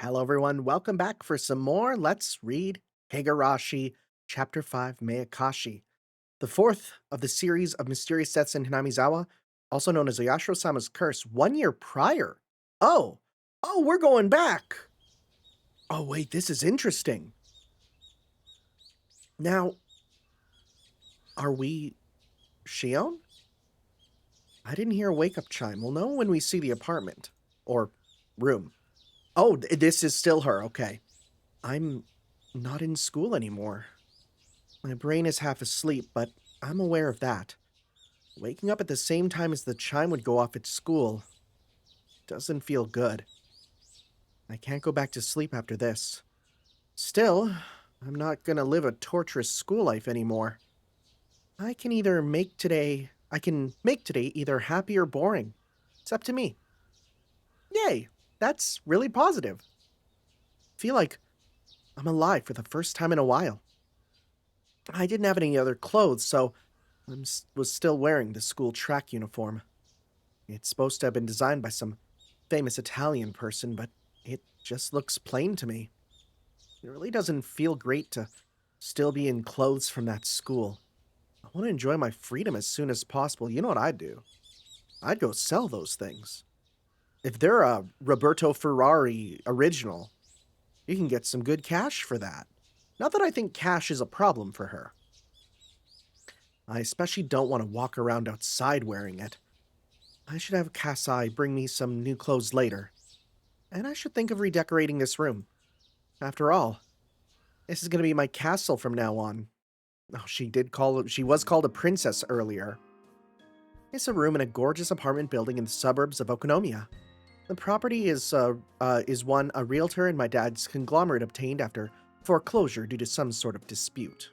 Hello, everyone. Welcome back for some more. Let's read Higurashi, Chapter 5, Meakashi, the fourth of the series of mysterious deaths in Hinamizawa, also known as Oyashiro-sama's curse, 1 year prior. Oh, we're going back. Oh, wait, this is interesting. Now, are we Shion? I didn't hear a wake-up chime. We'll know when we see the apartment. Or room. Oh, this is still her. Okay. I'm not in school anymore. My brain is half asleep, but I'm aware of that. Waking up at the same time as the chime would go off at school doesn't feel good. I can't go back to sleep after this. Still, I'm not gonna live a torturous school life anymore. I can make today either happy or boring. It's up to me. Yay! That's really positive. Feel like I'm alive for the first time in a while. I didn't have any other clothes, so I was still wearing the school track uniform. It's supposed to have been designed by some famous Italian person, but it just looks plain to me. It really doesn't feel great to still be in clothes from that school. I want to enjoy my freedom as soon as possible. You know what I'd do? I'd go sell those things. If they're a Roberto Ferrari original, you can get some good cash for that. Not that I think cash is a problem for her. I especially don't want to walk around outside wearing it. I should have Kasai bring me some new clothes later. And I should think of redecorating this room. After all, this is going to be my castle from now on. Oh, she was called a princess earlier. It's a room in a gorgeous apartment building in the suburbs of Okonomiya. The property is one a realtor and my dad's conglomerate obtained after foreclosure due to some sort of dispute.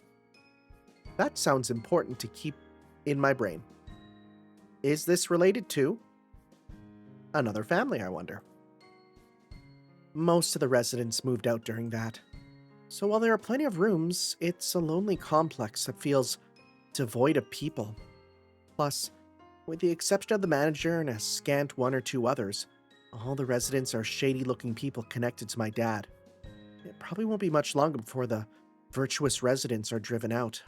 That sounds important to keep in my brain. Is this related to another family, I wonder? Most of the residents moved out during that. So while there are plenty of rooms, it's a lonely complex that feels devoid of people. Plus, with the exception of the manager and a scant one or two others, all the residents are shady-looking people connected to my dad. It probably won't be much longer before the virtuous residents are driven out.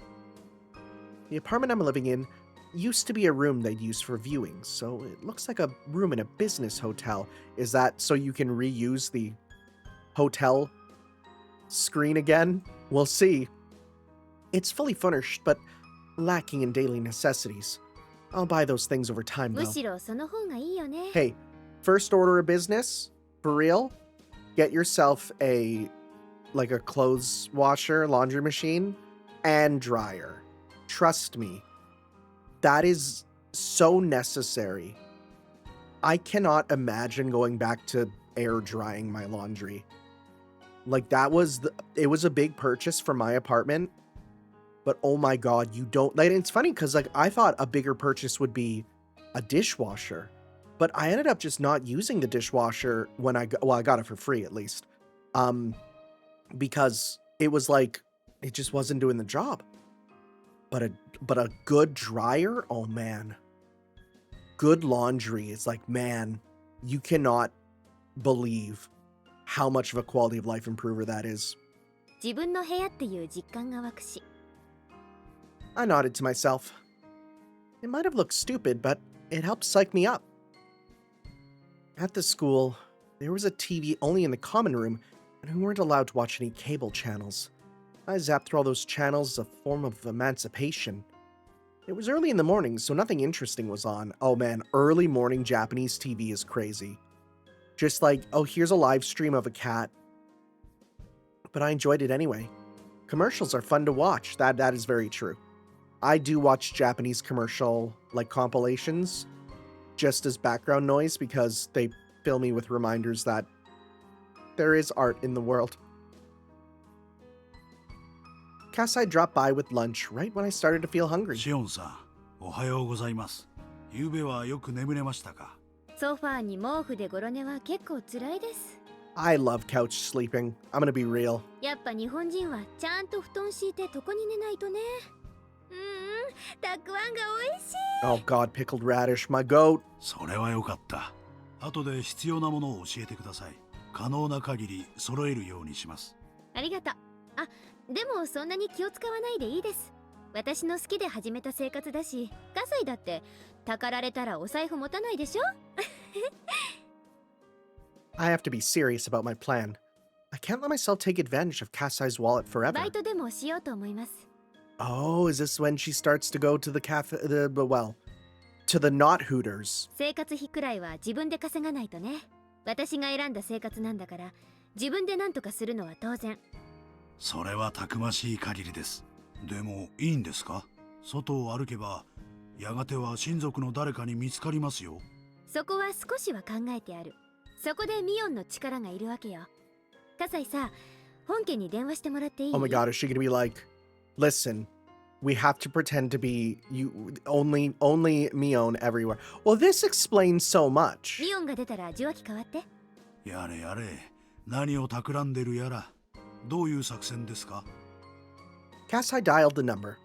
The apartment I'm living in used to be a room they'd use for viewings, so it looks like a room in a business hotel. Is that so you can reuse the hotel screen again? We'll see. It's fully furnished, but lacking in daily necessities. I'll buy those things over time, though. Hey, first order of business, for real, get yourself a clothes washer, laundry machine, and dryer. Trust me, that is so necessary. I cannot imagine going back to air drying my laundry. It was a big purchase for my apartment, but oh my god, it's funny because I thought a bigger purchase would be a dishwasher, but I ended up just not using the dishwasher when I got it for free at least, because it was it just wasn't doing the job. But a good dryer, oh man. Good laundry is man, you cannot believe how much of a quality of life improver that is. I nodded to myself. It might have looked stupid, but it helped psych me up. At the school, there was a TV only in the common room, and we weren't allowed to watch any cable channels. I zapped through all those channels as a form of emancipation. It was early in the morning, so nothing interesting was on. Oh man, early morning Japanese TV is crazy. Just oh, here's a live stream of a cat. But I enjoyed it anyway. Commercials are fun to watch, that is very true. I do watch Japanese commercial, compilations, just as background noise, because they fill me with reminders that there is art in the world. Kasai dropped by with lunch right when I started to feel hungry. Shion-san, おはようございます。ゆうべはよく眠れましたか? I love couch sleeping. I'm gonna be real. Oh god, pickled radish, my goat. それはよかった。後で必要なものを教えてください。可能な限り揃えるようにします。ありがとう。あ、でもそんなに気を使わないでいいです。私の好きで始めた生活だし、葛西だってたかられたらお財布持たないでしょ。I have to be serious about my plan. I can't let myself take advantage of Kasai's wallet バ forever. イトでもしようと思います。 Oh, is this when she starts to go to the cafe, well, to the not Hooters? 生活費くらいは自分で稼がないとね。私が選んだ生活なんだから、自分で何とかするのは当然。それはたくましい限りです。でもいいんですか？外を歩けばやがては親族の誰かに見つかりますよ。そこは少しは考えてある。そこでミオンの力がいるわけよ。葛西さ、本家に電話してもらっていい？ Oh my god, is she gonna be like, listen, we have to pretend to be you only Mion everywhere. Well, this explains so much. ミオンが出たら受話器変わって。やれやれ、何を企んでるやら。どういう作戦ですか？ Kasai dialed the number.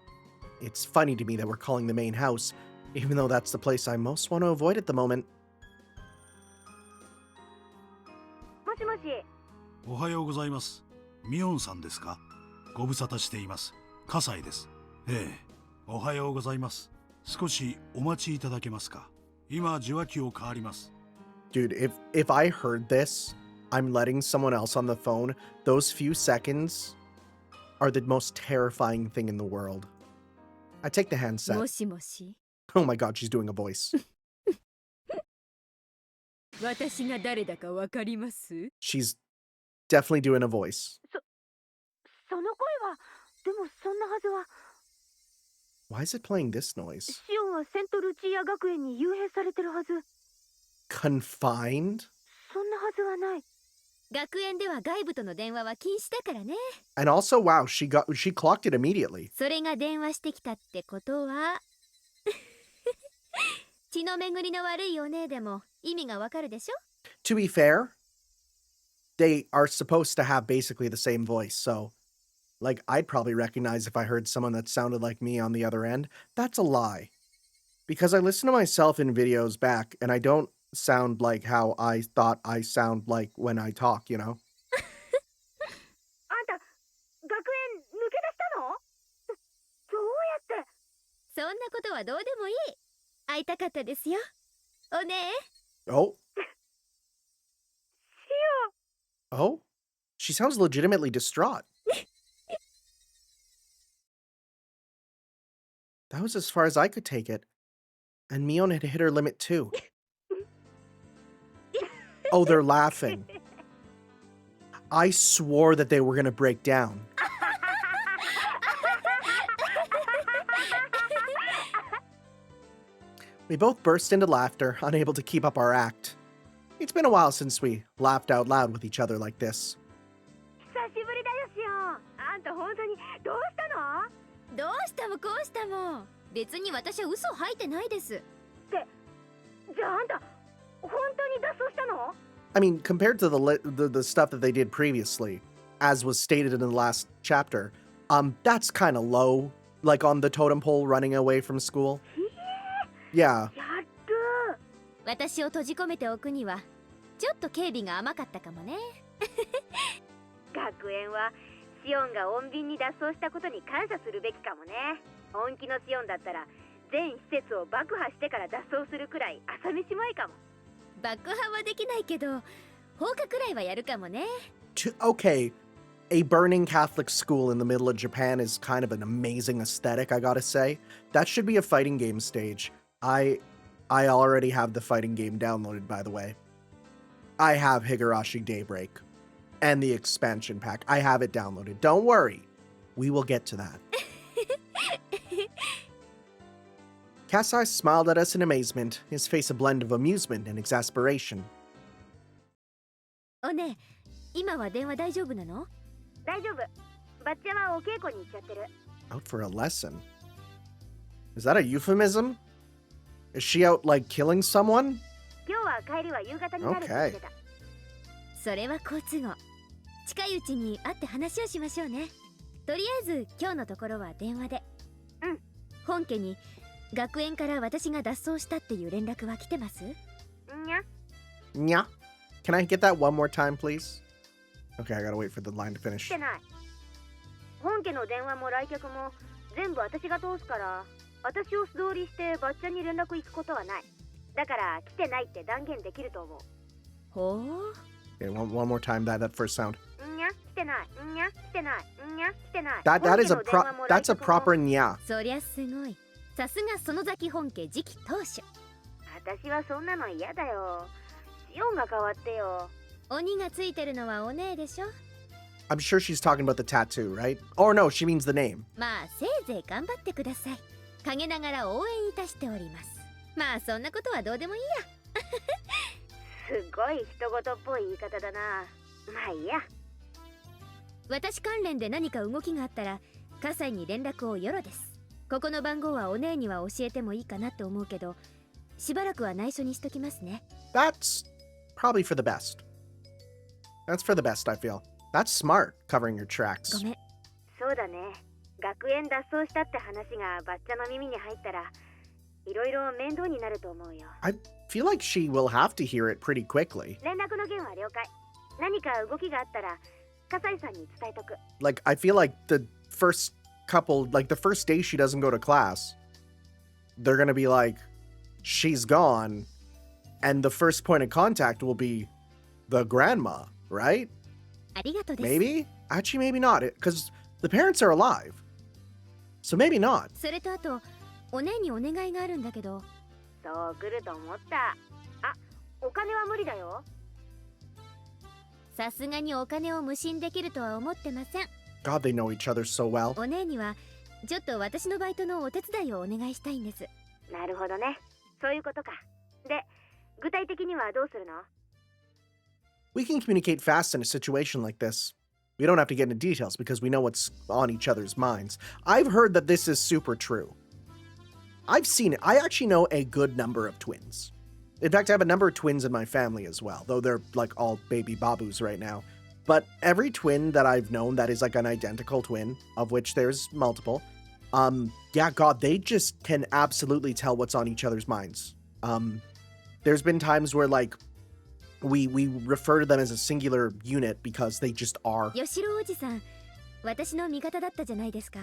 It's funny to me that we're calling the main house, even though that's the place I most want to avoid at the moment. もしもし。おはようございます。ミオンさんですか？ご無沙汰しています。葛西です。ええ、おはようございます。少しお待ちいただけますか？今受話器を代わります。 Dude, if I heard this, I'm letting someone else on the phone. Those few seconds are the most terrifying thing in the world. I take the も handset. しもし。 Oh my god, she's doing a voice. 私が誰だかわかります？ She's definitely doing a voice. その声は、でもそんなはずは。 Why is it playing this noise? シオンはセントルチア学園に幽閉されてるはず。 Confined? そんなはずはない。学園では外部との電話は禁止だからね。 And also, wow, she clocked it immediately. それが電話してきたってことは血の巡りの悪いお姉でも意味がわかるでしょ。 To be fair, they are supposed to have basically the same voice, so like I'd probably recognize if I heard someone that sounded like me on the other end. That's a lie. Because I listen to myself in videos back and I don't sound like how I thought I sound like when I talk, you know? あんた、学園抜け出したの？どうやって？そんなことはどうでもいい。会いたかったですよ。お姉。 Oh, シ oh. She sounds legitimately distraught. That was as far as I could take it. And Mion had hit her limit too. Oh, they're laughing. I swore that they were going to break down. We both burst into laughter, unable to keep up our act. It's been a while since we laughed out loud with each other like this. 久しぶりだよ、シオン。あんた本当にどうしたの？どうしたもこうしたも。別に私は嘘吐いてないです。って、じゃああんた本当に脱走したの？ I mean, compared to the stuff that they did previously, as was stated in the last chapter, that's kind of low, like on the totem pole running away from school. Yeah. やる。私を閉じ込めておくにはちょっと警備が甘かったかもね。学園はシオンが穏便に脱走したことに感謝するべきかもね。本気のシオンだったら全施設を爆破してから脱走するくらい朝飯前かも。爆破はできないけど放火くらいはやるかもね。Okay, a burning Catholic school in the middle of Japan is kind of an amazing aesthetic, I gotta say. That should be a fighting game stage. I already have the fighting game downloaded, by the way. I have Higurashi Daybreak and the expansion pack. I have it downloaded. Don't worry. We will get to that. Kasai smiled at us in amazement, his face a blend of amusement and exasperation. おね、今は電話大丈夫なの？大丈夫。バッチャはお稽古に行っちゃってる。 Out for a lesson? Is that a euphemism? Is she out, like, killing someone? 今日は帰りは夕方になるって言ってた。それは好都合。近いうちに会って話をしましょうね。とりあえず今日のところは電話で。うん。本家に学園から私が脱走したっていう連絡は来てます？にゃ。Nya. Can I get that one more time, please? Okay, I gotta wait for the line to 来 finish. てない。本家の電話も来客も全部私が通すから、私を素通りしてばっちゃんに連絡行くことはない。だから来てないって断言できると思う。ほう。Okay, one more time, that first sound. にゃ、来てない。にゃ、来てない。にゃ、来てない。 That is that's a proper nya. そりゃすごい。さすが園崎本家次期当主。私はそんなの嫌だよ。シオンが変わってよ。鬼がついてるのはお姉でしょ。I'm sure she's talking about the tattoo, right? Or no, she means the name. まあせいぜい頑張ってください。陰ながら応援いたしております。まあそんなことはどうでもいいや。すごい人事っぽい言い方だな。まあいいや。私関連で何か動きがあったら葛西に連絡をよろです。ここの番号はお姉には教えてもいいかなと思うけど、しばらくは内緒にしときますね。That's probably for the best. That's for the best, I feel. That's smart, covering your tracks. ごめん。そうだね。学園脱走したって話がバッチャの耳に入ったら、いろいろ面倒になると思うよ。I feel like she will have to hear it pretty quickly. 連絡の件は了解。何か動きがあったら、葛西さんに伝えとく。Like, I feel like the first day she doesn't go to class, they're gonna be like, she's gone, and the first point of contact will be the grandma, right? ありがとうです。Maybe? Actually, maybe not, because the parents are alive. So maybe not. それとあと、お姉にお願いがあるんだけど。そう来ると思った。あ、お金は無理だよ。さすがにお金を無心できるとは思ってません。God, they know each other so well. お姉にはちょっと私のバイトのお手伝いをお願いしたいんです。なるほどね。そういうことか。で、具体的にはどうするの？ We can communicate fast in a situation like this. We don't have to get into details because we know what's on each other's minds. I've heard that this is super true. I've seen it. I actually know a good number of twins. In fact, I have a number of twins in my family as well, though they're like all baby babus right now. But every twin that I've known that is like an identical twin, of which there's multiple, yeah, God, they just can absolutely tell what's on each other's minds. There's been times where like we refer to them as a singular unit because they just are. 吉郎おじさん、私の味方だったじゃないですか。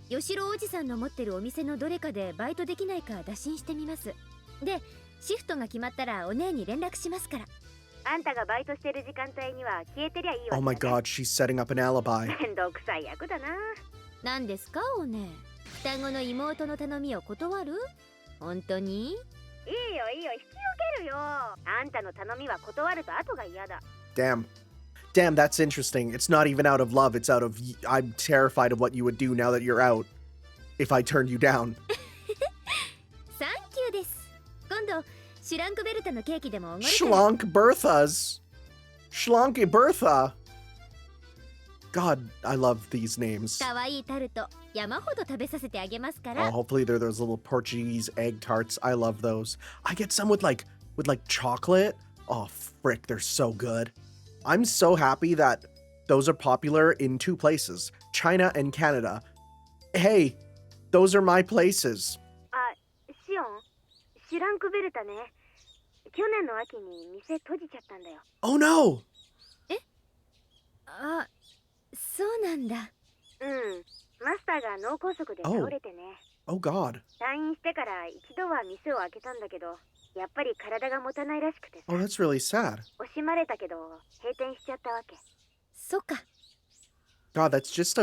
吉郎おじさんの持ってるお店のどれかでバイトできないか打診してみます。で、シフトが決まったらお姉に連絡しますから。あんたがバイトしてる時間帯には消えてりゃいいわけだね。Oh my God, she's setting up an alibi. めんどくさい役だな。何ですかお姉。双子の妹の頼みを断る？本当に？いいよいいよ、引き受けるよ。あんたの頼みは断ると後が嫌だ。Damn, that's interesting. It's not even out of love. It's out of I'm terrified of what you would do now that you're out. If I turned you down. サンキューです。今度シュランクベルタのケーキでもおごるから。Schlank Berthas. Schlanky Bertha. God, I love these names. 可愛いタルト山ほど食べさせてあげますから。Oh, hopefully they're those little Portuguese egg tarts. I love those. I get some with like chocolate. Oh, frick, they're so good. I'm so happy that those are popular in two places, China and Canada. Hey, those are my places. あ、シオン、シュランクベルタね。去年の秋に店閉じちゃったんだよ。Oh no! え？あ、そうなんだ。うん。マスターが脳梗塞で倒れてね。Oh God. 退院してから一度は店を開けたんだけど、やっぱり体が持たないらしくてさ。Oh, that's really sad. 惜しまれたけど閉店しちゃったわけ。そっか。God, that's just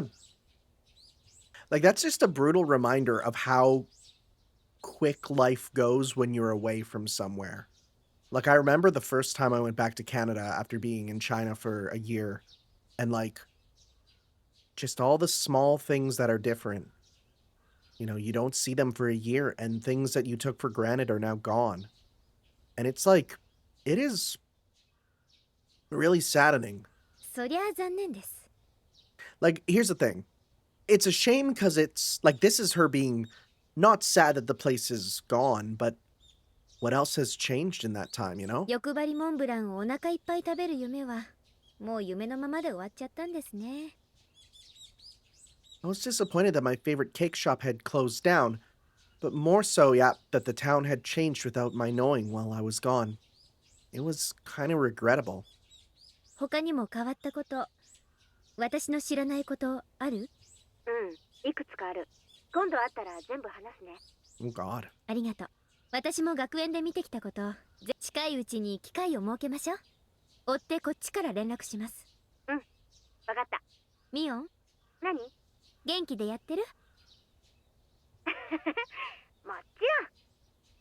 a brutal reminder of how quick life goes when you're away from somewhere. Like, I remember the first time I went back to Canada after being in China for a year, and like, just all the small things that are different. You know, you don't see them for a year, and things that you took for granted are now gone. And it's like, it is really saddening. そりゃあ残念です。Like, here's the thing. It's a shame because it's, like, this is her being not sad that the place is gone, but what else has changed in that time, you know? 欲張りモンブランをお腹いっぱい食べる夢は、もう夢のままで終わっちゃったんですね。I was disappointed that my favorite cake shop had closed down, but more so, yeah, that the town had changed without my knowing while I was gone. It was kind of regrettable. 他にも変わったこと、私の知らないことある？いくつかある。今度会ったら全部話すね。Oh God. ありがとう。私も学園で見てきたこと、近いうちに機会を設けましょう。追ってこっちから連絡します。わかった。ミオン、何？元気でやってる？もち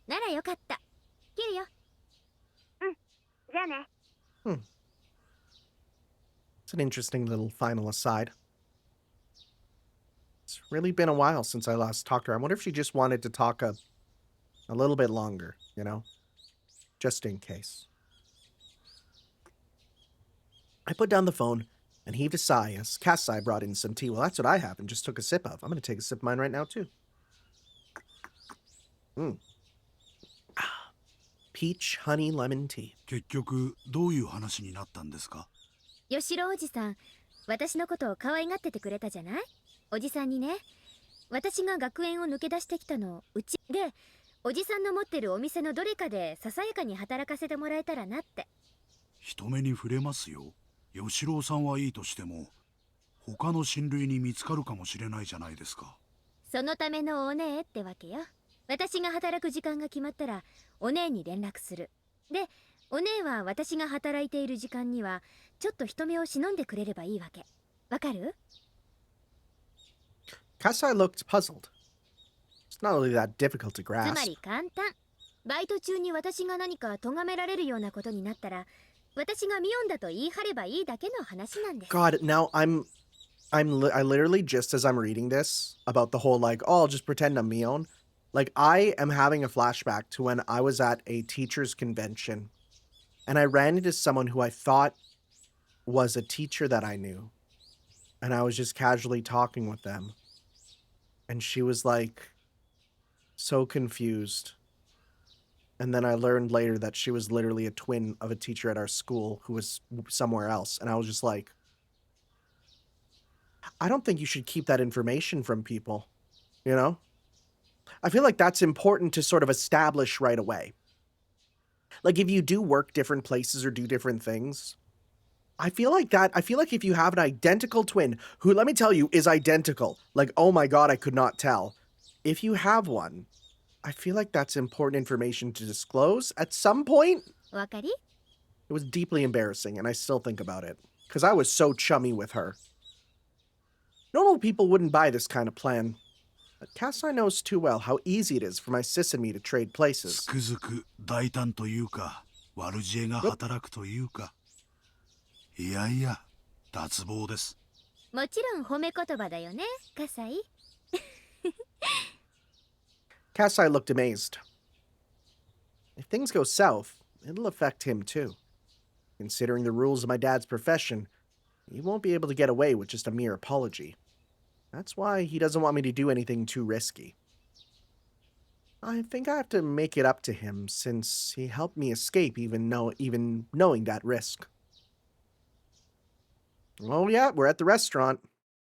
ろん。ならよかった。切るよ。じゃあね。It's an interesting little final aside. It's really been a while since I last talked to her. I wonder if she just wanted to talk a little bit longer, you know? Just in case. I put down the phone and heaved a sigh as Kasai brought in some tea. Well, that's what I have and just took a sip of. I'm going to take a sip of mine right now, too. Peach honey lemon tea. 結局どういう話になったんですか？吉郎おじさん、私のことを可愛がっててくれたじゃない？おじさんにね、私が学園を抜け出してきたのうちで、おじさんの持ってるお店のどれかでささやかに働かせてもらえたらなって。人目に触れますよ。吉郎さんはいいとしても他の親類に見つかるかもしれないじゃないですか。そのためのお姉ってわけよ。私が働く時間が決まったらお姉に連絡する。で、お姉は私が働いている時間にはちょっと人目を忍んでくれればいいわけ。わかる？ Kasai looked puzzled. It's not really that difficult to つま grasp. り簡単。バイト中に私が何か咎められるようなことになったら、私がミオンだと言い張ればいいだけの話なんです。 God, now I literally just as I'm reading this about the whole like, oh, I'll just pretend I'm Mion. Like I am having a flashback to when I was at a teachers convention and I ran into someone who I thought was a teacher that I knew. And I was just casually talking with them. And she was like so confused. And then I learned later that she was literally a twin of a teacher at our school who was somewhere else. And I was just like, I don't think you should keep that information from people, you know? I feel like that's important to sort of establish right away. Like if you do work different places or do different things, I feel like if you have an identical twin who, let me tell you, is identical, like, oh my God, I could not tell. If you have one, I feel like that's important information to disclose at some point. わかり？ It was deeply embarrassing, and I still think about it, because I was so chummy with her. Normal people wouldn't buy this kind of plan, but Kasai knows too well how easy it is for my sis and me to trade つ places. くづく大胆というか悪知恵が働くというか、いやいや脱帽です。もちろん褒め言葉だよね、葛西。Kasai looked amazed. If things go south, it'll affect him too. Considering the rules of my dad's profession, he won't be able to get away with just a mere apology. That's why he doesn't want me to do anything too risky. I think I have to make it up to him since he helped me escape even knowing that risk. Oh yeah, we're at the restaurant.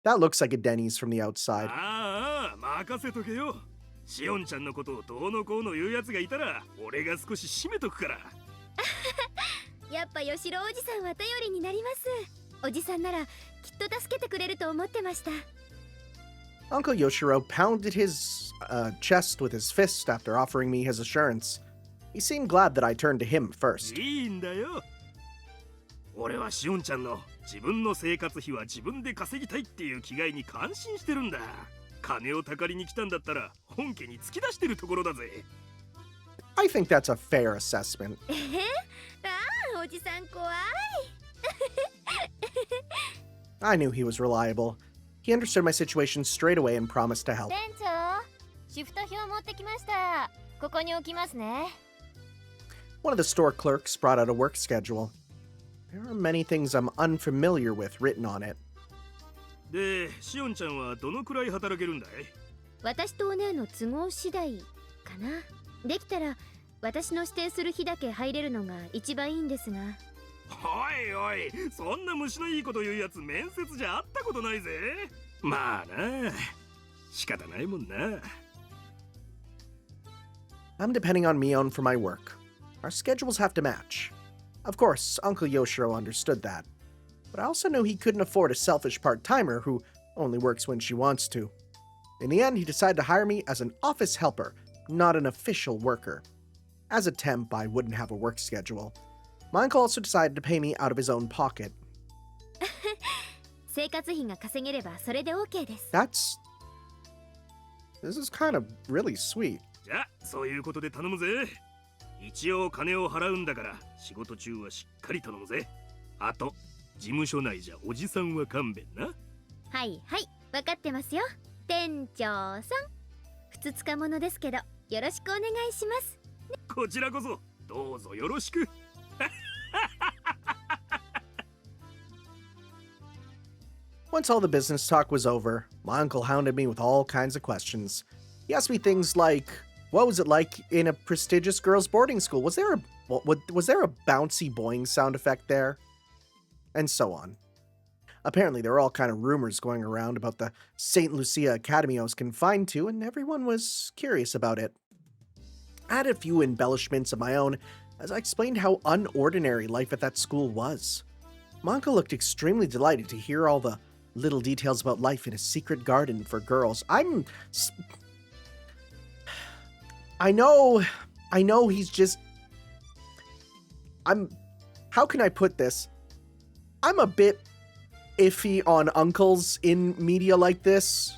That looks like a Denny's from the outside. ああ、任せとけよ。シオンちゃんのことをどうのこうの言うやつがいたら、俺が少し締めとくから。やっぱ吉郎おじさんは頼りになります。おじさんならきっと助けてくれると思ってました。Uncle Yoshiro pounded his chest with his fist after offering me his assurance. He seemed glad that I turned to him first. いいんだよ。俺はシオンちゃんの自分の生活費は自分で稼ぎたいっていう気概に感心してるんだ。金をたかりに来たんだったら本家に突き出してるところだぜ。I think that's a fair assessment. ああ、おじさん怖い。I knew he was reliable. He understood my situation straight away and promised to help. 店長、シフト表持ってきました。ここに置きますね。One of the store clerks brought out a work schedule. There are many things I'm unfamiliar with written on it. で、シオンちゃんはどのくらい働けるんだい？私とお姉の都合次第かな。できたら私の指定する日だけ入れるのが一番いいんですが。おいおい、そんな虫のいいこと言うやつ面接じゃ会ったことないぜ。まあな、仕方ないもんな。I'm depending on Mion for my work. Our schedules have to match. Of course, Uncle Yoshiro understood that. but I also knew he couldn't afford a selfish part-timer who only works when she wants to. In the end, he decided to hire me as an office helper, not an official worker. As a temp, I wouldn't have a work schedule. My uncle also decided to pay me out of his own pocket. 生活費が稼げればそれで OK です。 This is kind of really sweet. じゃあそういうことで頼むぜ。一応金を払うんだから仕事中はしっかり頼むぜ。あと事務所内じゃおじさんは勘弁な。はいはい、分かってますよ。店長さん、ふつつか者ですけどよろしくお願いします。こちらこそどうぞよろしく。Once all the business talk was over, my uncle hounded me with all kinds of questions. He asked me things like, what was it like in a prestigious girls' boarding school? Was there a bouncy boing sound effect there? And so on. Apparently, there were all kind of rumors going around about the St. Lucia Academy I was confined to, and everyone was curious about it. I had a few embellishments of my own as I explained how unordinary life at that school was. My uncle looked extremely delighted to hear all the little details about life in a secret garden for girls. I know he's just... How can I put this? I'm a bit iffy on uncles in media like this.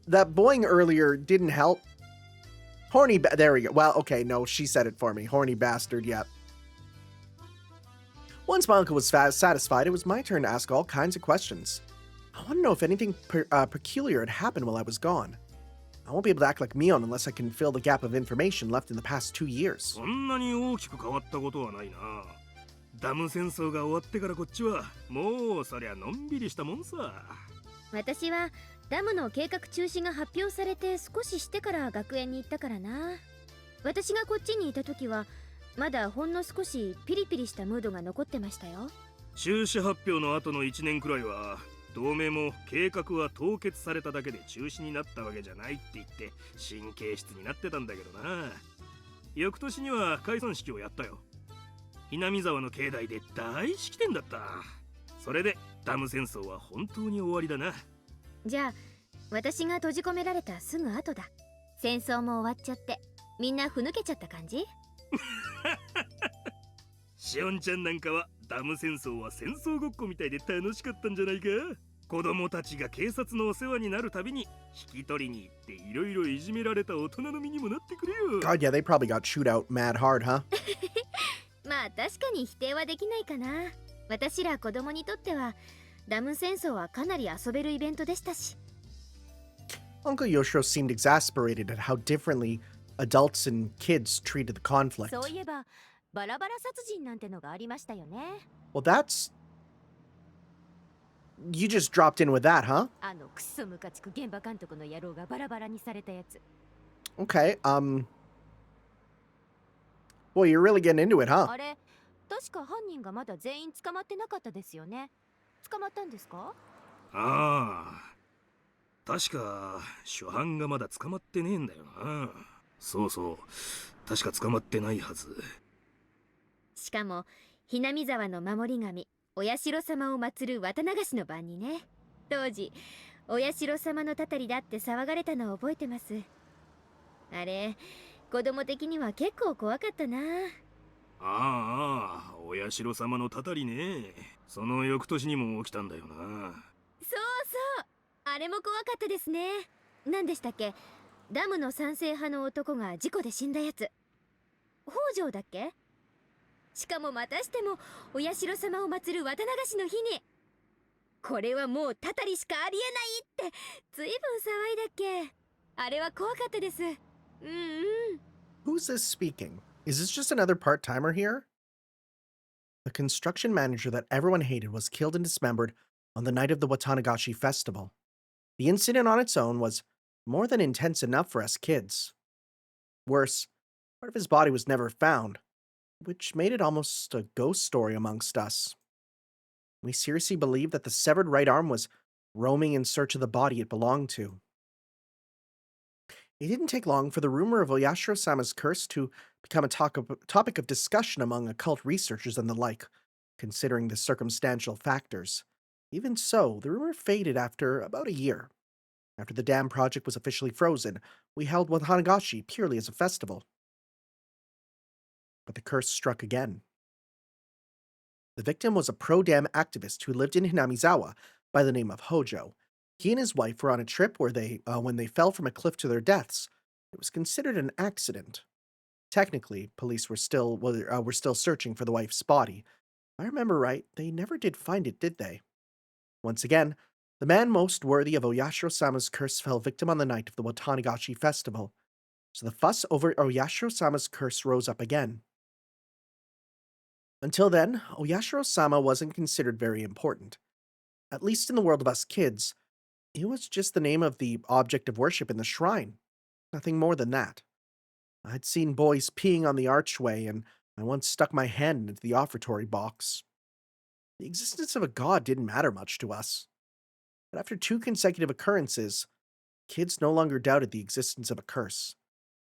That boing earlier didn't help. There we go. Well, okay, no, she said it for me. Horny bastard, yep. Once my uncle was satisfied, it was my turn to ask all kinds of questions. I want to know if anything peculiar had happened while I was gone. I won't be able to act like Mion unless I can fill the gap of information left in the past 2 years. そんなに大きく変わったことはないな。ダム戦争が終わってからこっちはもうそりゃのんびりしたもんさ。私はダムの計画中止が発表されて少ししてから学園に行ったからな。私がこっちにいた時はまだほんの少しピリピリしたムードが残ってましたよ。中止発表の後の1年くらいは同盟も計画は凍結されただけで中止になったわけじゃないって言って神経質になってたんだけどな。翌年には解散式をやったよ。ひなみ沢の境内で大式典だった。それでダム戦争は本当に終わりだな。じゃあ私が閉じ込められたすぐ後だ。戦争も終わっちゃってみんなふぬけちゃった感じ？しおんちゃんなんかはダム戦争は戦争ごっこみたいで楽しかったんじゃないか。子供たちが警察のお世話になるたびに引き取りに行っていろいろいじめられた大人の身にもなってくれよ。God, yeah, they probably got chewed out mad hard, huh? まあ確かに否定はできないかな。私ら子供にとってはダム戦争はかなり遊べるイベントでしたし。Uncle Yoshiro seemed exasperated at how differently adults and kids treated the conflict. そういえばバラバラ殺人なんてのがありましたよね。 Well, that's... You just dropped in with that, huh? あのクソムカつく現場監督の野郎がバラバラにされたやつ。 Okay, Boy, you're really getting into it, huh? あれ、確か犯人がまだ全員捕まってなかったですよね。捕まったんですか？ああ、確か主犯がまだ捕まってねえんだよな。そうそう、確か捕まってないはず。しかもひなみ沢の守り神お社様を祀る綿流しの番にね。当時お社様のたたりだって騒がれたのを覚えてます。あれ子供的には結構怖かったな。ああ、お社様のたたりね。その翌年にも起きたんだよな。そうそう、あれも怖かったですね。何でしたっけ？ダムの賛成派の男が事故で死んだやつ。北条だっけ？しかもまたしてもお社様を祀る綿流しの日に。これはもうたたりしかありえないってずいぶん騒いだっけ。あれは怖かったです。Who's this speaking? Is this just another part-timer here? The construction manager that everyone hated was killed and dismembered on the night of the Watanagashi festival. The incident on its own was more than intense enough for us kids. Worse, part of his body was never found, which made it almost a ghost story amongst us. We seriously believed that the severed right arm was roaming in search of the body it belonged to. It didn't take long for the rumor of Oyashiro-sama's curse to become a topic of discussion among occult researchers and the like. considering the circumstantial factors. Even so, the rumor faded after about a year. After the dam project was officially frozen, we held Higurashi purely as a festival. But the curse struck again. The victim was a pro-dam activist who lived in Hinamizawa by the name of Hojo. He and his wife were on a trip where when they fell from a cliff to their deaths. It was considered an accident. Technically, police were still searching for the wife's body. If I remember right, they never did find it, did they? Once again, the man most worthy of Oyashiro-sama's curse fell victim on the night of the Watanigashi festival. So the fuss over Oyashiro-sama's curse rose up again. Until then, Oyashiro-sama wasn't considered very important. At least in the world of us kids, it was just the name of the object of worship in the shrine. Nothing more than that. I'd seen boys peeing on the archway, and I once stuck my hand into the offertory box. The existence of a god didn't matter much to us. But after 2 consecutive occurrences, kids no longer doubted the existence of a curse.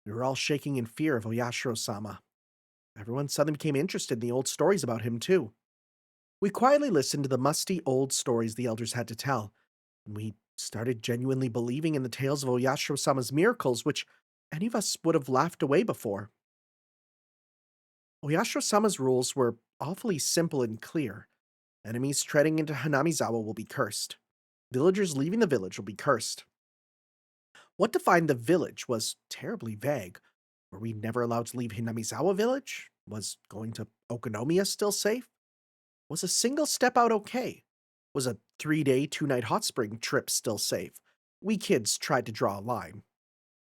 We were all shaking in fear of Oyashiro-sama. Everyone suddenly became interested in the old stories about him, too. We quietly listened to the musty old stories the elders had to tell, and we started genuinely believing in the tales of Oyashiro-sama's miracles, which any of us would have laughed away before. Oyashiro-sama's rules were awfully simple and clear. Enemies treading into Hinamizawa will be cursed. Villagers leaving the village will be cursed. What defined the village was terribly vague. Were we never allowed to leave Hinamizawa village? Was going to Okonomiya still safe? Was a single step out okay? Was a 3-day, 2-night hot spring trip still safe? We kids tried to draw a line.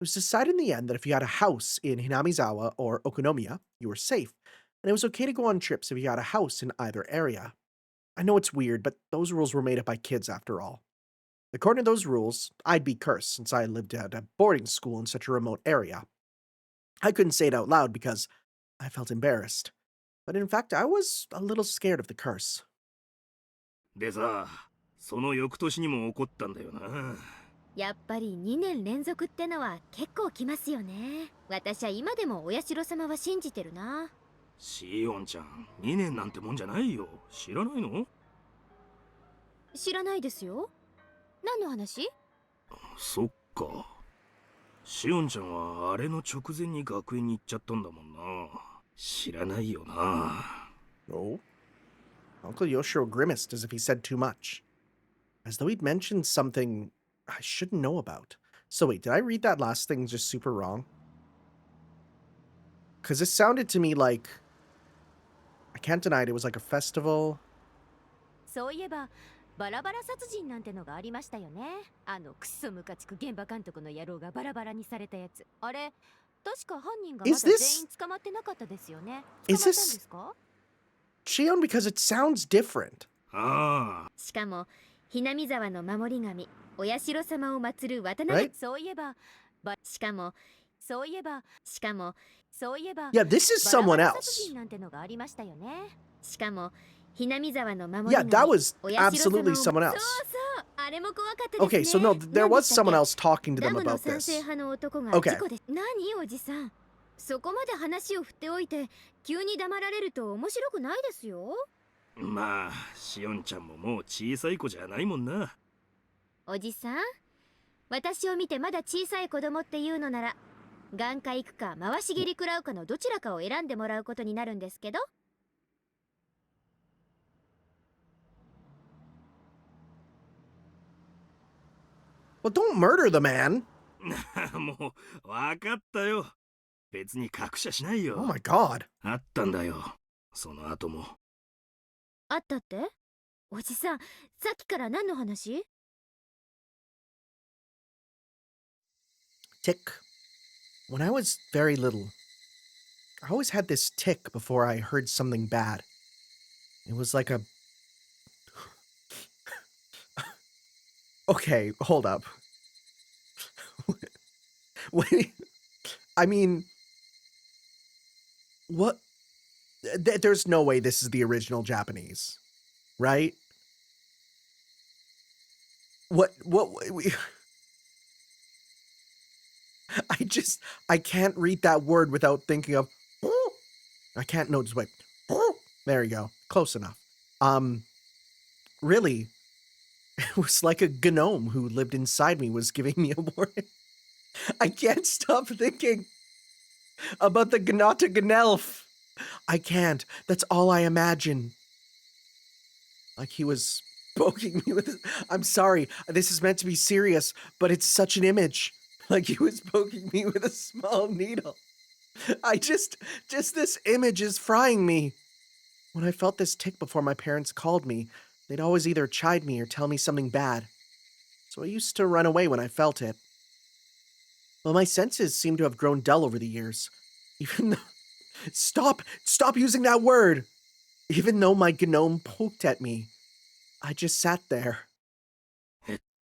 It was decided in the end that if you had a house in Hinamizawa or Okonomiya, you were safe, and it was okay to go on trips if you had a house in either area. I know it's weird, but those rules were made up by kids after all. According to those rules, I'd be cursed since I lived at a boarding school in such a remote area. I couldn't say it out loud because I felt embarrassed. But in fact, I was a little scared of the curse. でさ、その翌年にも起こったんだよな。やっぱり2年連続ってのは結構きますよね。私は今でもお社様は信じてるな。シオンちゃん、2年なんてもんじゃないよ。知らないの？知らないですよ。何の話？そっか。シオンちゃんはあれの直前に学園に行っちゃったんだもんな。知らないよな。Oh? Uncle Yoshiro grimaced as if he said too much. As though he'd mentioned something I shouldn't know about. So wait, did I read that last thing just super wrong? Because it sounded to me like... I can't deny it, it was like a festival. そういえばバラバラ殺人なんてのがありましたよね。くっそムカつく現場監督の野郎がバラバラにされたやつ。あれ、確か犯人がまだ全員捕まってなかったですよね。捕まったんですか？Shion, because it sounds different. ああ。しかも、ひなみ沢の守り神、お社様を祀る渡辺。そういえば、しかも、Yeah, this is someone else. 殺人なんてのがありましたよね。しかも、ひなみ沢の守り Yeah, 神。that was absolutely someone else. そうそう、あれも怖かったですね。Okay, so no, there was someone else talking to them ダムの about 賛 this. 成派の男が Okay. 事故で、何おじさん。そこまで話を振っておいて急に黙られると面白くないですよ。まあ、シオンちゃんももう小さい子じゃないもんな。おじさん、私を見てまだ小さい子供っていうのなら、眼科行くか回し蹴り食らうかのどちらかを選んでもらうことになるんですけど。Well, don't murder the man. もう、わかったよ。別に隠しゃしないよ。Oh my god. あったんだよ。その後も。あったって？おじさん、さっきから何の話？ Tick. When I was very little, I always had this tick before I heard something bad. It was like a... Okay, hold up. Wait, I mean... What? There's no way this is the original Japanese, right? What I can't read that word without thinking of, oh, I can't know, just wait, oh, there you go, close enough. Really, it was like a gnome who lived inside me was giving me a warning. I can't stop thinking about the Gnata Gnelf. I can't. That's all I imagine. Like he was poking me with his... I'm sorry, this is meant to be serious, but it's such an image. Like he was poking me with a small needle. Just this image is frying me. When I felt this tick before my parents called me, they'd always either chide me or tell me something bad. So I used to run away when I felt it. But my senses seem to have grown dull over the years. Even though... Stop using that word! Even though my gnome poked at me, I just sat there.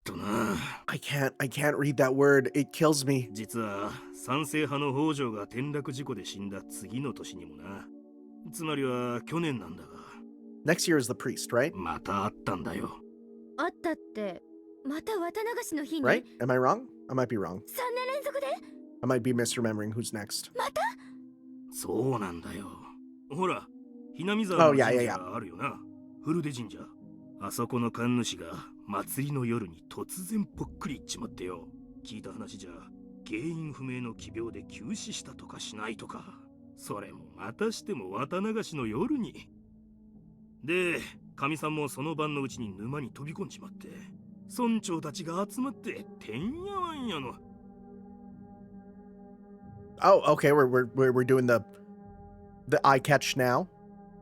とな I can't read that word. It kills me. 実は賛成派の北条が転落事故で死んだ次の年にもな。つまりは去年なんだが。Next year is the priest, right? またあったんだよ。あったって、また綿流しの日に Right? Am I wrong? I might be wrong. 3年連続で I might be misremembering who's next. またそうなんだよ。ほら、ひなみ沢の Oh, yeah, 神 yeah, 社 yeah. あるよな。古出神社。あそこの神主が祭りの夜に突然ぽっくりいっちまってよ。聞いた話じゃ、原因不明の奇病で急死したとかしないとか。それもまたしても綿流しの夜に。で、神さんもその晩のうちに沼に飛び込んじまって、村長たちが集まっててんやわんやの。Oh, okay. We're doing the eye catch now.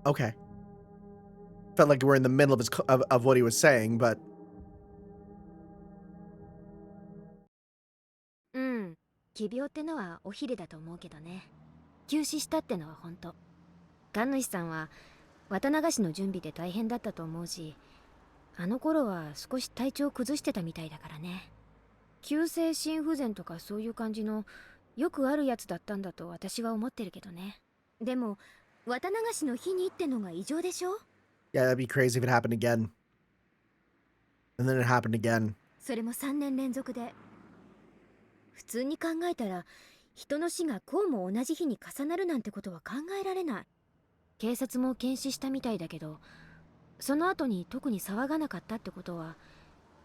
Okay. Felt like we're in the middle of of what he was saying, but うん、奇病ってのはおひれだと思うけどね。急死したってのは本当。神主さんは綿流しの準備で大変だったと思うし、あの頃は少し体調崩してたみたいだからね。急性心不全とかそういう感じのよくあるやつだったんだと私は思ってるけどね。でも綿流しの日にってのが異常でしょ。 yeah, that'd be crazy if it happened again. And then it happened again. それも3年連続で。普通に考えたら人の死がこうも同じ日に重なるなんてことは考えられない。警察も検視したみたいだけど、その後に特に騒がなかったってことは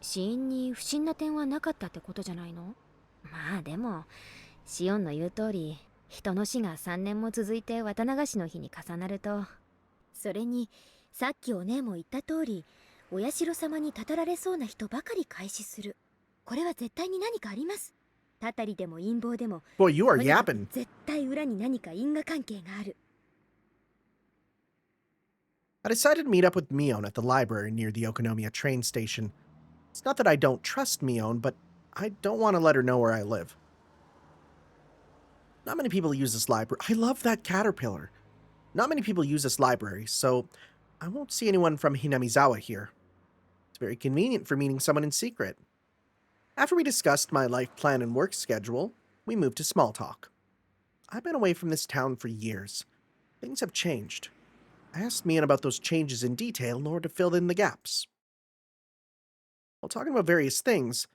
死因に不審な点はなかったってことじゃないの。まあでもシオンの言う通り、人の死が3年も続いて綿流しの日に重なると、それにさっきお姉も言った通り、お社様にたたられそうな人ばかり開始する。これは絶対に何かあります。たたりでも陰謀でも、 Boy, you are とにかく yapping. 絶対裏に何か因果関係がある。 I decided to meet up with Mion at the library near the Okonomiya train station. It's not that I don't trust Mion, but I don't want to let her know where I live. Not many people use this library. I love that caterpillar. Not many people use this library, so I won't see anyone from Hinamizawa here. It's very convenient for meeting someone in secret. After we discussed my life plan and work schedule, we moved to small talk. I've been away from this town for years. Things have changed. I asked Mion about those changes in detail in order to fill in the gaps. While talking about various things,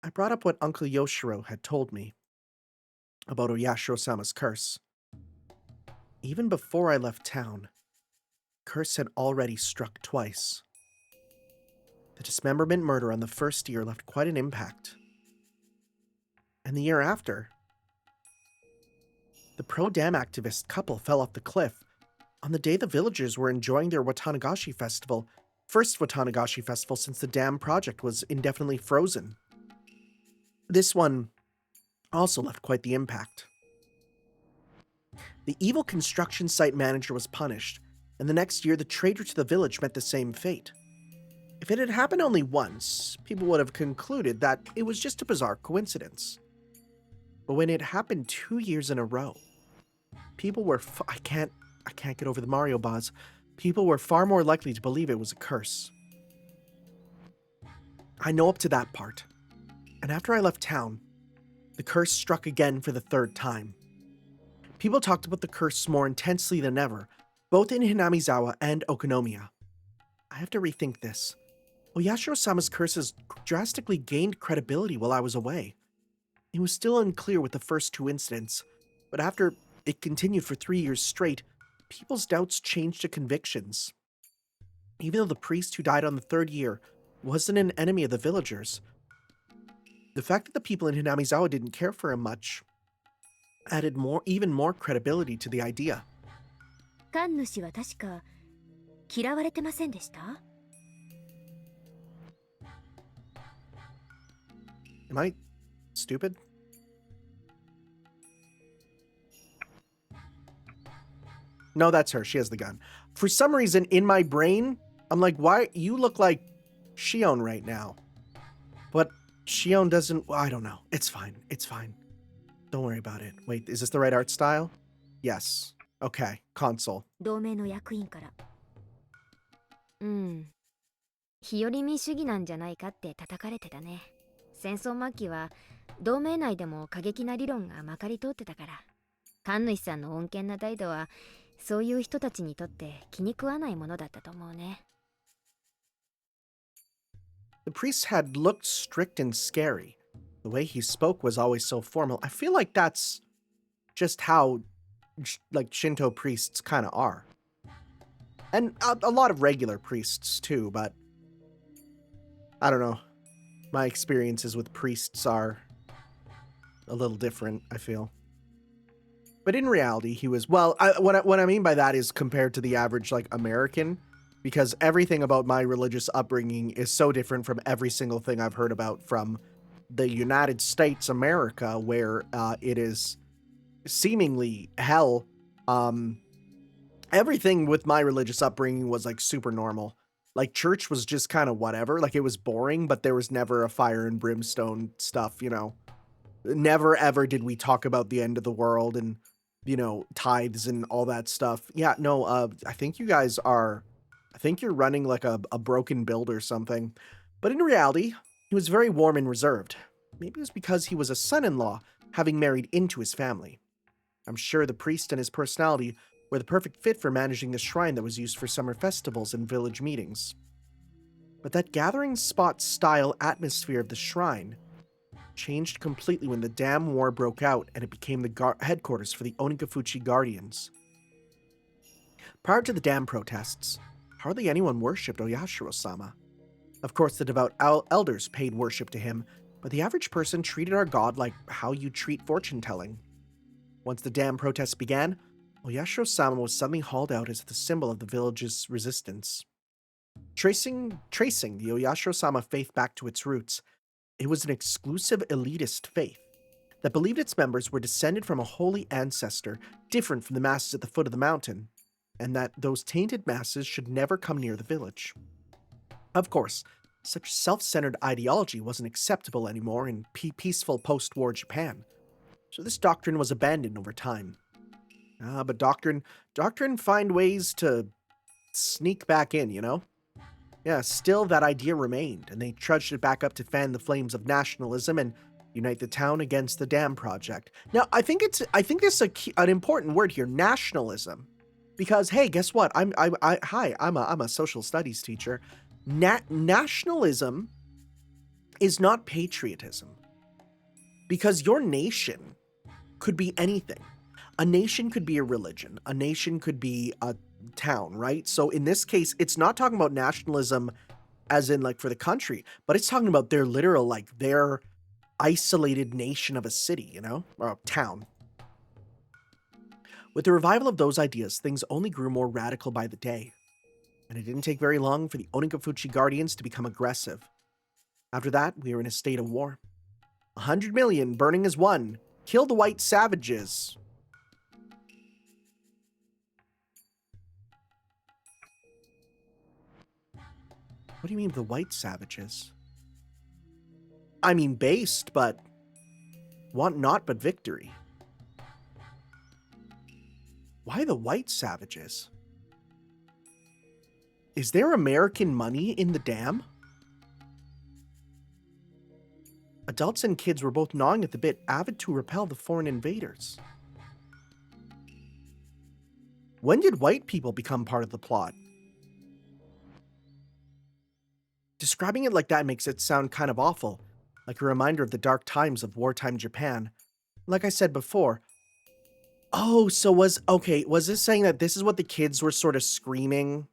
I brought up what Uncle Yoshiro had told me about Oyashiro-sama's curse. Even before I left town, the curse had already struck twice. The dismemberment murder on the first year left quite an impact. And the year after, the pro-dam activist couple fell off the cliff on the day the villagers were enjoying their Watanagashi festival, first Watanagashi festival since the dam project was indefinitely frozen. This one also left quite the impact. The evil construction site manager was punished, and the next year the traitor to the village met the same fate. If it had happened only once, people would have concluded that it was just a bizarre coincidence. But when it happened 2 years in a row, people were I can't get over the Mario buzz. People were far more likely to believe it was a curse. I know up to that part. And after I left town, the curse struck again for the third time. People talked about the curse more intensely than ever, both in Hinamizawa and Okonomiya. I have to rethink this. Oyashiro-sama's curse has drastically gained credibility while I was away. It was still unclear with the first 2 incidents, but after it continued for 3 years straight, people's doubts changed to convictions. Even though the priest who died on the 3rd year wasn't an enemy of the villagers, the fact that the people in Hinamizawa didn't care for him much added even more credibility to the idea. 神主は確か嫌われてませんでした？ Am I stupid? No, that's her. She has the gun. For some reason, in my brain, I'm like, why? You look like Shion right now. But Shion doesn't... I don't know. It's fine. It's fine. Don't worry about it. Wait, is this the right art style? Yes. Okay. Console. 同盟の役員から。日和見主義なんじゃないかって叩かれてたね。戦争末期は同盟内でも過激な理論がまかり通ってたから。神主さんの穏健な態度はそういう人たちにとって気に食わないものだったと思うね。The priest had looked strict and scary. The way he spoke was always so formal. I feel like that's just how, like, Shinto priests kind of are. And a lot of regular priests, too, but I don't know. My experiences with priests are a little different, I feel. But in reality, he was, well, what I mean by that is compared to the average, like, American, because everything about my religious upbringing is so different from every single thing I've heard about from the United States, America, where it is seemingly hell. Everything with my religious upbringing was, like, super normal. Like, church was just kind of whatever. Like, it was boring, but there was never a fire and brimstone stuff, you know. Never, ever did we talk about the end of the world and, you know, tithes and all that stuff. Yeah, no, I think you guys are... I think you're running like a broken build or something. But in reality, he was very warm and reserved. Maybe it was because he was a son-in-law, having married into his family. I'm sure the priest and his personality were the perfect fit for managing the shrine that was used for summer festivals and village meetings. But that gathering spot-style atmosphere of the shrine changed completely when the Dam War broke out and it became the headquarters for the Onikafuchi Guardians. Prior to the dam protests, hardly anyone worshipped Oyashiro-sama. Of course, the devout elders paid worship to him, but the average person treated our god like how you treat fortune-telling. Once the dam protests began, Oyashiro-sama was suddenly hauled out as the symbol of the village's resistance. Tracing the Oyashiro-sama faith back to its roots, it was an exclusive elitist faith that believed its members were descended from a holy ancestor different from the masses at the foot of the mountain, and that those tainted masses should never come near the village. Of course, such self-centered ideology wasn't acceptable anymore in peaceful post-war Japan, so this doctrine was abandoned over time. But doctrine find ways to sneak back in, you know? Yeah, still that idea remained, and they trudged it back up to fan the flames of nationalism and unite the town against the dam project. Now, I think this is an important word here, nationalism. Because, hey, guess what? I'm a social studies teacher. Nationalism is not patriotism. Because your nation could be anything. A nation could be a religion. A nation could be a town, right? So in this case, it's not talking about nationalism as in like for the country, but it's talking about their literal, like their isolated nation of a city, you know, or a town. With the revival of those ideas, things only grew more radical by the day, and it didn't take very long for the Onikafuchi Guardians to become aggressive. After that, we were in a state of war. 100 million burning as one. Kill the white savages. What do you mean the white savages? I mean based, but want naught but victory. Why the white savages? Is there American money in the dam? Adults and kids were both gnawing at the bit, avid to repel the foreign invaders. When did white people become part of the plot? Describing it like that makes it sound kind of awful, like a reminder of the dark times of wartime Japan. Like I said before, oh, so was this saying that this is what the kids were sort of screaming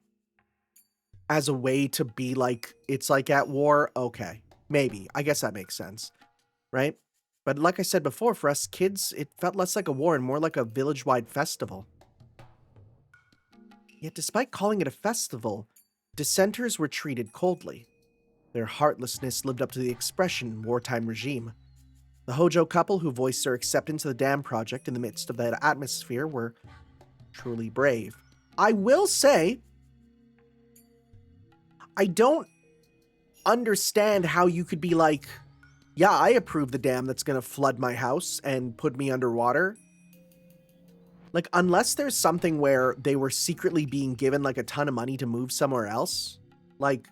as a way to be like, it's like at war. Okay, maybe. I guess that makes sense, right? But like I said before, for us kids, it felt less like a war and more like a village-wide festival. Yet despite calling it a festival, dissenters were treated coldly. Their heartlessness lived up to the expression wartime regime. The Hojo couple who voiced their acceptance of the dam project in the midst of that atmosphere were truly brave. I will say, I don't understand how you could be like, yeah, I approve the dam that's going to flood my house and put me underwater. Like, unless there's something where they were secretly being given like a ton of money to move somewhere else, like,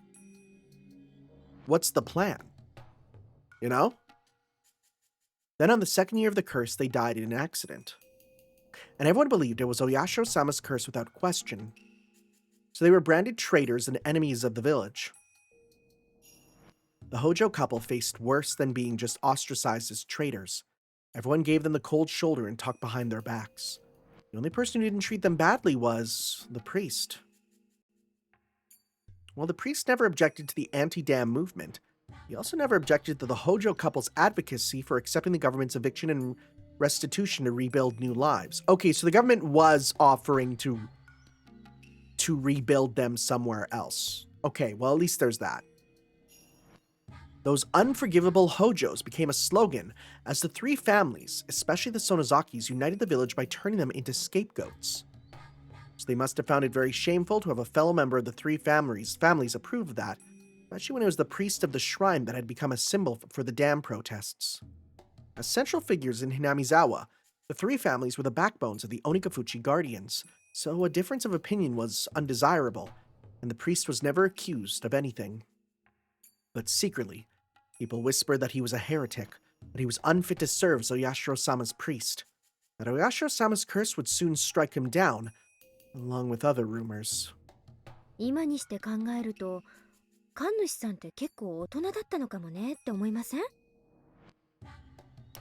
what's the plan? You know? Then on the second year of the curse, they died in an accident. And everyone believed it was Oyashiro-sama's curse without question. So they were branded traitors and enemies of the village. The Hojo couple faced worse than being just ostracized as traitors. Everyone gave them the cold shoulder and talked behind their backs. The only person who didn't treat them badly was the priest. While the priest never objected to the anti-dam movement, he also never objected to the Hojo couple's advocacy for accepting the government's eviction and restitution to rebuild new lives. Okay, so the government was offering to rebuild them somewhere else. Okay, well, at least there's that. Those unforgivable Hojos became a slogan as the three families, especially the Sonozakis, united the village by turning them into scapegoats. So they must have found it very shameful to have a fellow member of the three families approve of that, especially when it was the priest of the shrine that had become a symbol for the dam protests. As central figures in Hinamizawa, the three families were the backbones of the Onikafuchi Guardians, so a difference of opinion was undesirable, and the priest was never accused of anything. But secretly, people whispered that he was a heretic, that he was unfit to serve as Oyashiro-sama's priest, that Oyashiro-sama's curse would soon strike him down, along with other rumors. 今にして考えると、神主さんって結構大人だったのかもねって思いません？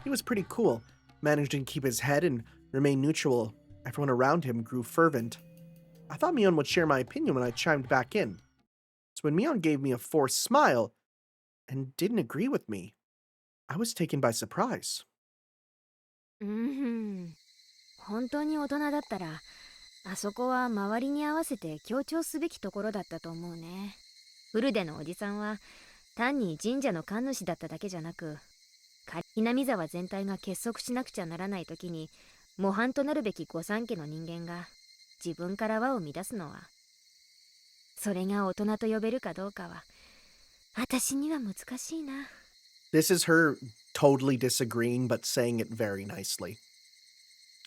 He was pretty cool, managing to keep his head and remain neutral. Everyone around him grew fervent. I thought Mion would share my opinion when I chimed back in. So when Mion gave me a forced smile and didn't agree with me, I was taken by surprise. 本当に大人だったら、あそこは周りに合わせて強調すべきところだったと思うね。フルデのおじさんは単に神社の神主だっただけじゃなく、南沢全体が結束しなくちゃならない時に模範となるべき御三家の人間が自分から輪を乱すのは、それが大人と呼べるかどうかは私には難しいな。 This is her totally disagreeing but saying it very nicely.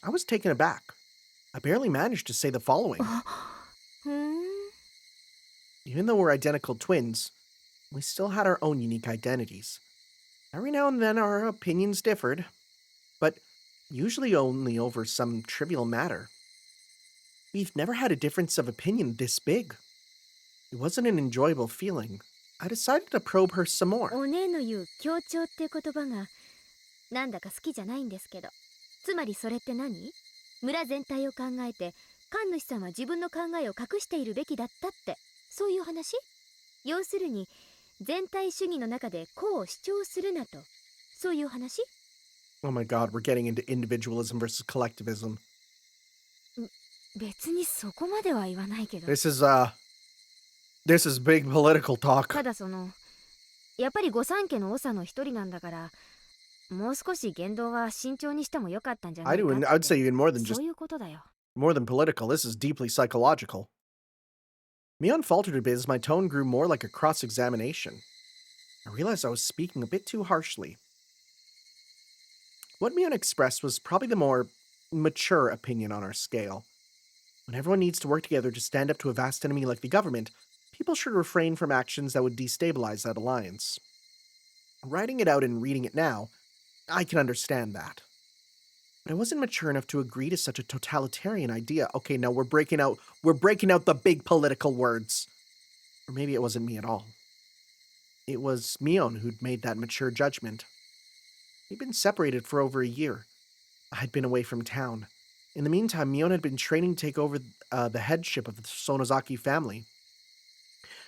I was taken aback. I barely managed to say the following. Even though we're identical twins, we still had our own unique identities. Every now and then our opinions differed, but usually only over some trivial matter. We've never had a difference of opinion this big. It wasn't an enjoyable feeling. I decided to probe her some more. お姉の言う協調って言葉がなんだか好きじゃないんですけど、つまりそれって何？村全体を考えて神主さんは自分の考えを隠しているべきだったって、そういう話？要するに全体主義の中で個を主張するなと、そういう話？ Oh my god, we're getting into individualism versus collectivism. 別にそこまでは言わないけど。 This is big political talk. ただやっぱり御三家の長の一人なんだから、もう少し言動は慎重にしてもよかったんじゃないかって。 I'd say even more than just そういうことだよ。 more than political. This is deeply psychological. Mion faltered a bit as my tone grew more like a cross-examination. I realized I was speaking a bit too harshly. What Mion expressed was probably the more mature opinion on our scale. When everyone needs to work together to stand up to a vast enemy like the government, people should refrain from actions that would destabilize that alliance. Writing it out and reading it now, I can understand that. But I wasn't mature enough to agree to such a totalitarian idea. Okay, now we're breaking out the big political words. Or maybe it wasn't me at all. It was Mion who'd made that mature judgment. We'd been separated for over a year. I had been away from town. In the meantime, Mion had been training to take over the headship of the Sonozaki family.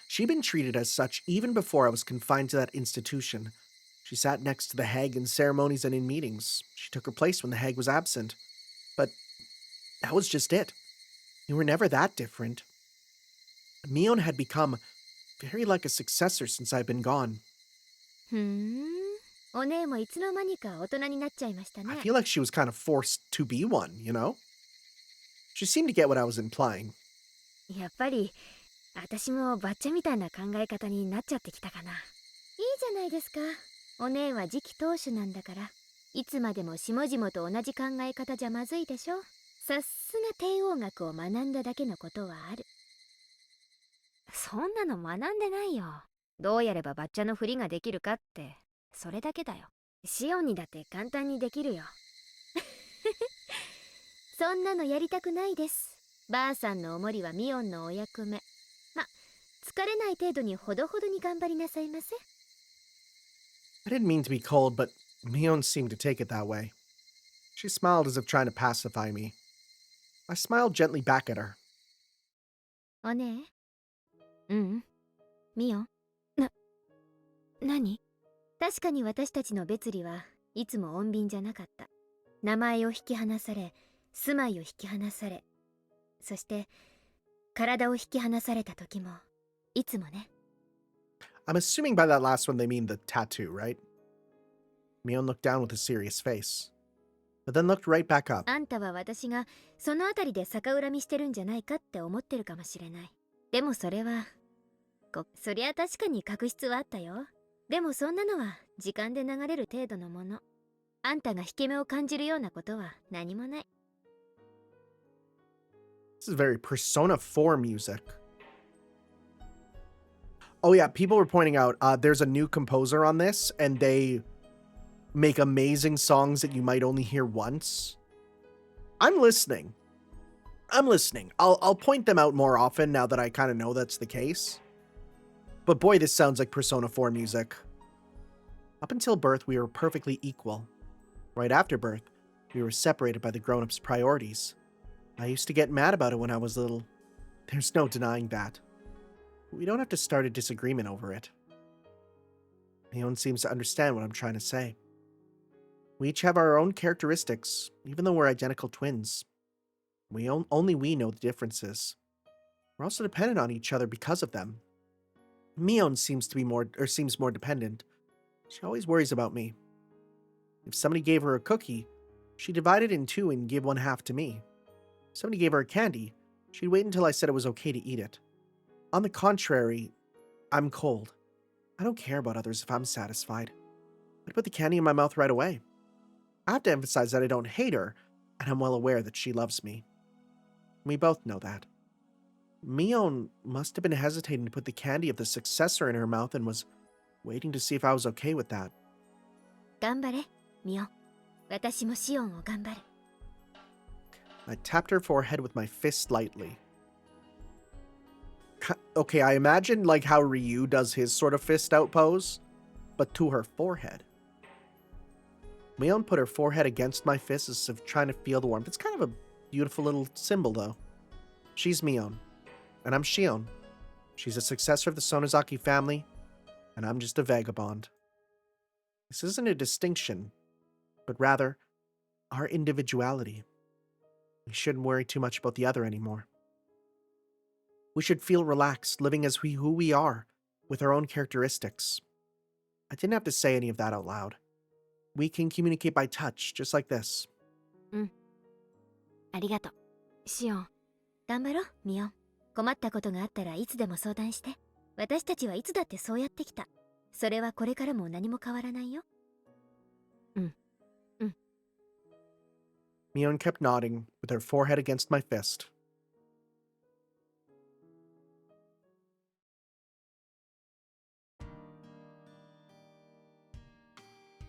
She'd been treated as such even before I was confined to that institution. She sat next to the hag in ceremonies and in meetings. She took her place when the hag was absent. But that was just it. We were never that different. Mion had become very like a successor since I'd been gone. ふーん。お姉もいつの間にか大人になっちゃいました I ね。 feel like she was kind of forced to be one, you know? She seemed to get what I was implying. やっぱり私もバッチャみたいな考え方になっちゃってきたかな。いいじゃないですか。お姉は次期当主なんだから。いつまでも下々と同じ考え方じゃまずいでしょ。さすが帝王学を学んだだけのことはある。そんなの学んでないよ。どうやればバッチャのふりができるかってそれだけだよ。シオンにだって簡単にできるよ。そんなのやりたくないです。ばあさんのおもりはミオンのお役目。ま、疲れない程度にほどほどに頑張りなさいませ。 I didn't mean to be cold, but Mion seemed to take it that way. She smiled as if trying to pacify me. I smiled gently back at her. お姉。うん。ミオン。何？確かに私たちの別離はいつも穏便じゃなかった。名前を引き離され、住まいを引き離され、そして体を引き離された時もいつもね。 I'm assuming by that last one they mean the tattoo, right? Mion looked down with a serious face, but then looked right back up. あんたは私がそのあたりで逆恨みしてるんじゃないかって思ってるかもしれない。でもそれはそりゃ確かに確執はあったよ。でもそんなのは時間で流れる程度のもの。あんたが引け目を感じるようなことは何もない。 This is very Persona 4 music. Oh yeah, people were pointing out there's a new composer on this, and they make amazing songs that you might only hear once. I'm listening. I'll point them out more often now that I kind of know that's the case. But boy, this sounds like Persona 4 music. Up until birth, we were perfectly equal. Right after birth, we were separated by the grown-ups' priorities. I used to get mad about it when I was little. There's no denying that. We don't have to start a disagreement over it. Mion seems to understand what I'm trying to say. We each have our own characteristics, even though we're identical twins. Only we know the differences. We're also dependent on each other because of them. Mion seems more dependent. She always worries about me. If somebody gave her a cookie, she'd divide it in two and give one half to me. If somebody gave her a candy, she'd wait until I said it was okay to eat it. On the contrary, I'm cold. I don't care about others if I'm satisfied. I'd put the candy in my mouth right away. I have to emphasize that I don't hate her, and I'm well aware that she loves me. We both know that. Mion must have been hesitating to put the candy of the successor in her mouth and was waiting to see if I was okay with that. 頑張れ、ミオン。私もシオンを頑張る。 I tapped her forehead with my fist lightly. Okay, I imagine like how Ryu does his sort of fist out pose, but to her forehead. Mion put her forehead against my fist as if trying to feel the warmth. It's kind of a beautiful little symbol, though. She's Mion, and I'm Shion. She's a successor of the Sonozaki family, and I'm just a vagabond. This isn't a distinction, but rather our individuality. We shouldn't worry too much about the other anymore. We should feel relaxed, living as who we are, with our own characteristics. I didn't have to say any of that out loud. We can communicate by touch, just like this. ありがとう。シオン、頑張ろう、ミオン。困ったことがあったらいつでも相談して。私たちはいつだってそうやってきた。それはこれからも何も変わらないよ。Mion kept nodding, with her forehead against my fist.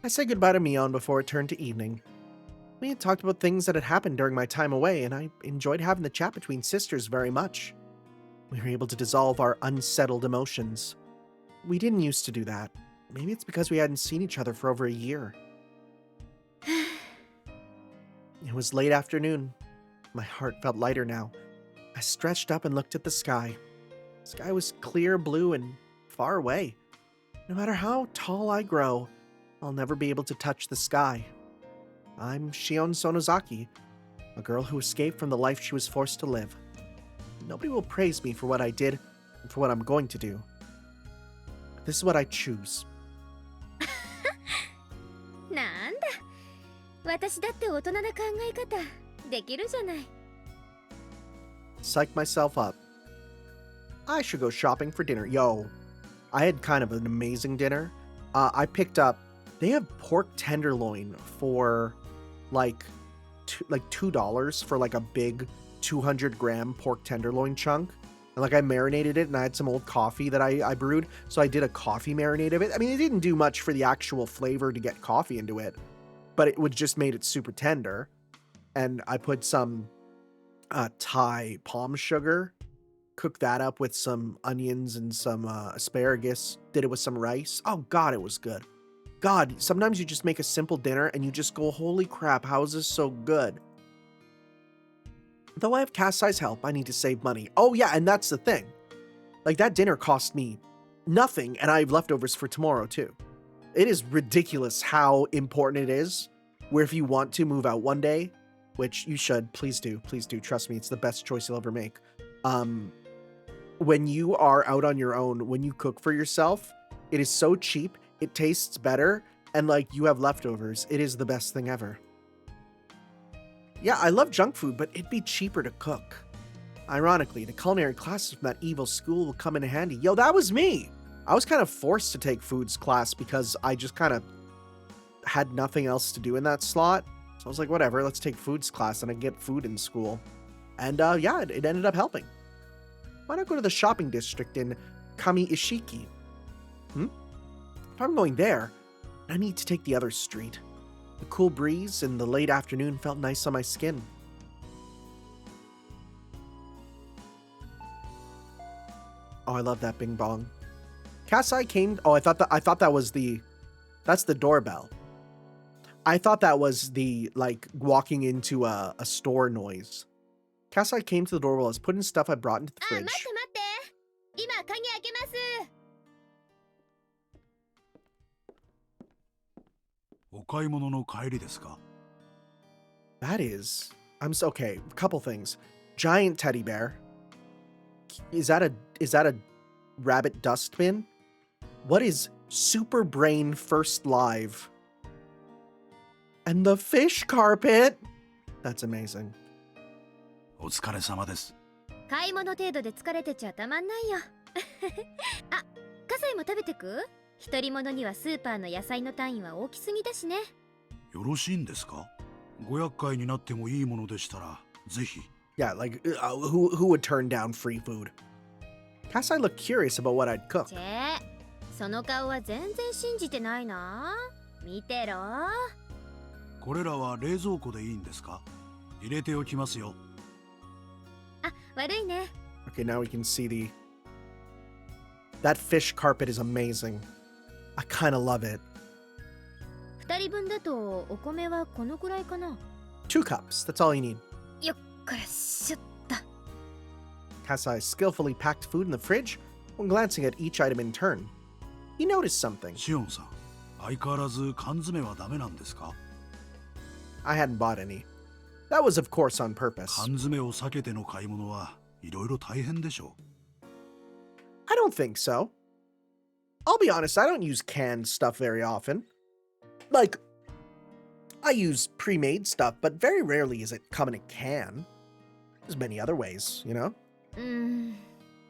I said goodbye to Mion before it turned to evening. We had talked about things that had happened during my time away, and I enjoyed having the chat between sisters very much. We were able to dissolve our unsettled emotions. We didn't used to do that. Maybe it's because we hadn't seen each other for over a year. It was late afternoon. My heart felt lighter now. I stretched up and looked at the sky. Sky was clear blue and far away. No matter how tall I grow, I'll never be able to touch the sky. I'm Shion Sonozaki, a girl who escaped from the life she was forced to live. Nobody will praise me for what I did and for what I'm going to do. This is what I choose. なんだ、私だって大人な考え方できるじゃない。 Psych myself up. I should go shopping for dinner. Yo, I had kind of an amazing dinner. I picked up, they have pork tenderloin for like $2 for like a big 200-gram pork tenderloin chunk. And like I marinated it and I had some old coffee that I brewed. So I did a coffee marinade of it. I mean, it didn't do much for the actual flavor to get coffee into it, but it would just made it super tender. And I put some Thai palm sugar, cooked that up with some onions and some asparagus, did it with some rice. Oh God, it was good. God, sometimes you just make a simple dinner and you just go, holy crap, how is this so good? Though I have Kasai's help, I need to save money. Oh yeah, and that's the thing. Like that dinner cost me nothing and I have leftovers for tomorrow too. It is ridiculous how important it is, where if you want to move out one day, which you should, please do, trust me, it's the best choice you'll ever make. When you are out on your own, when you cook for yourself, it is so cheap, it tastes better, and like you have leftovers. It is the best thing ever. Yeah, I love junk food, but it'd be cheaper to cook. Ironically, the culinary classes from that evil school will come in handy. Yo, that was me! I was kind of forced to take foods class because I just kind of had nothing else to do in that slot. So I was like, whatever, let's take foods class and I get food in school. And yeah, it ended up helping. Why not go to the shopping district in Kami-Ishiki? If I'm going there, I need to take the other street. The cool breeze in the late afternoon felt nice on my skin. Oh, I love that bing bong. Kasai came. Oh, I thought that was that's the doorbell. I thought that was the like walking into a store noise. Kasai came to the door while I was putting stuff I brought into the fridge. 待って今鍵開けます。お買い物の帰りですか? That is, okay. A couple things. Giant teddy bear. Is that a rabbit dustbin? What is Super Brain First Live? And the fish carpet. That's amazing. お疲れ様です。買い物程度で疲れてちゃたまんないよ。あ、葛西も食べてく？一人者にはスーパーの野菜の単位は大きすぎだしね。よろしいんですか? ご厄介になってもいいものでしたら、ぜひ。Yeah, like, who would turn down free food? Kasai looked curious about what I'd cook. その顔は全然信じてないな。見てろ。これらは冷蔵庫でいいんですか? 入れておきますよ。あ、悪いね。Okay, now we can see that fish carpet is amazing. I kind of love it. 二人分だとお米はこのくらいかな。2 cups, that's all you need. よっこらしょっと。Kasai skillfully packed food in the fridge when glancing at each item in turn. He noticed something. シオンさん、相変わらず缶詰はダメなんですか? I hadn't bought any. That was of course on purpose. 缶詰を避けての買い物はいろいろ大変でしょう。I don't think so. I'll be honest, I don't use canned stuff very often. Like, I use pre-made stuff, but very rarely is it come in a can. There's many other ways, you know?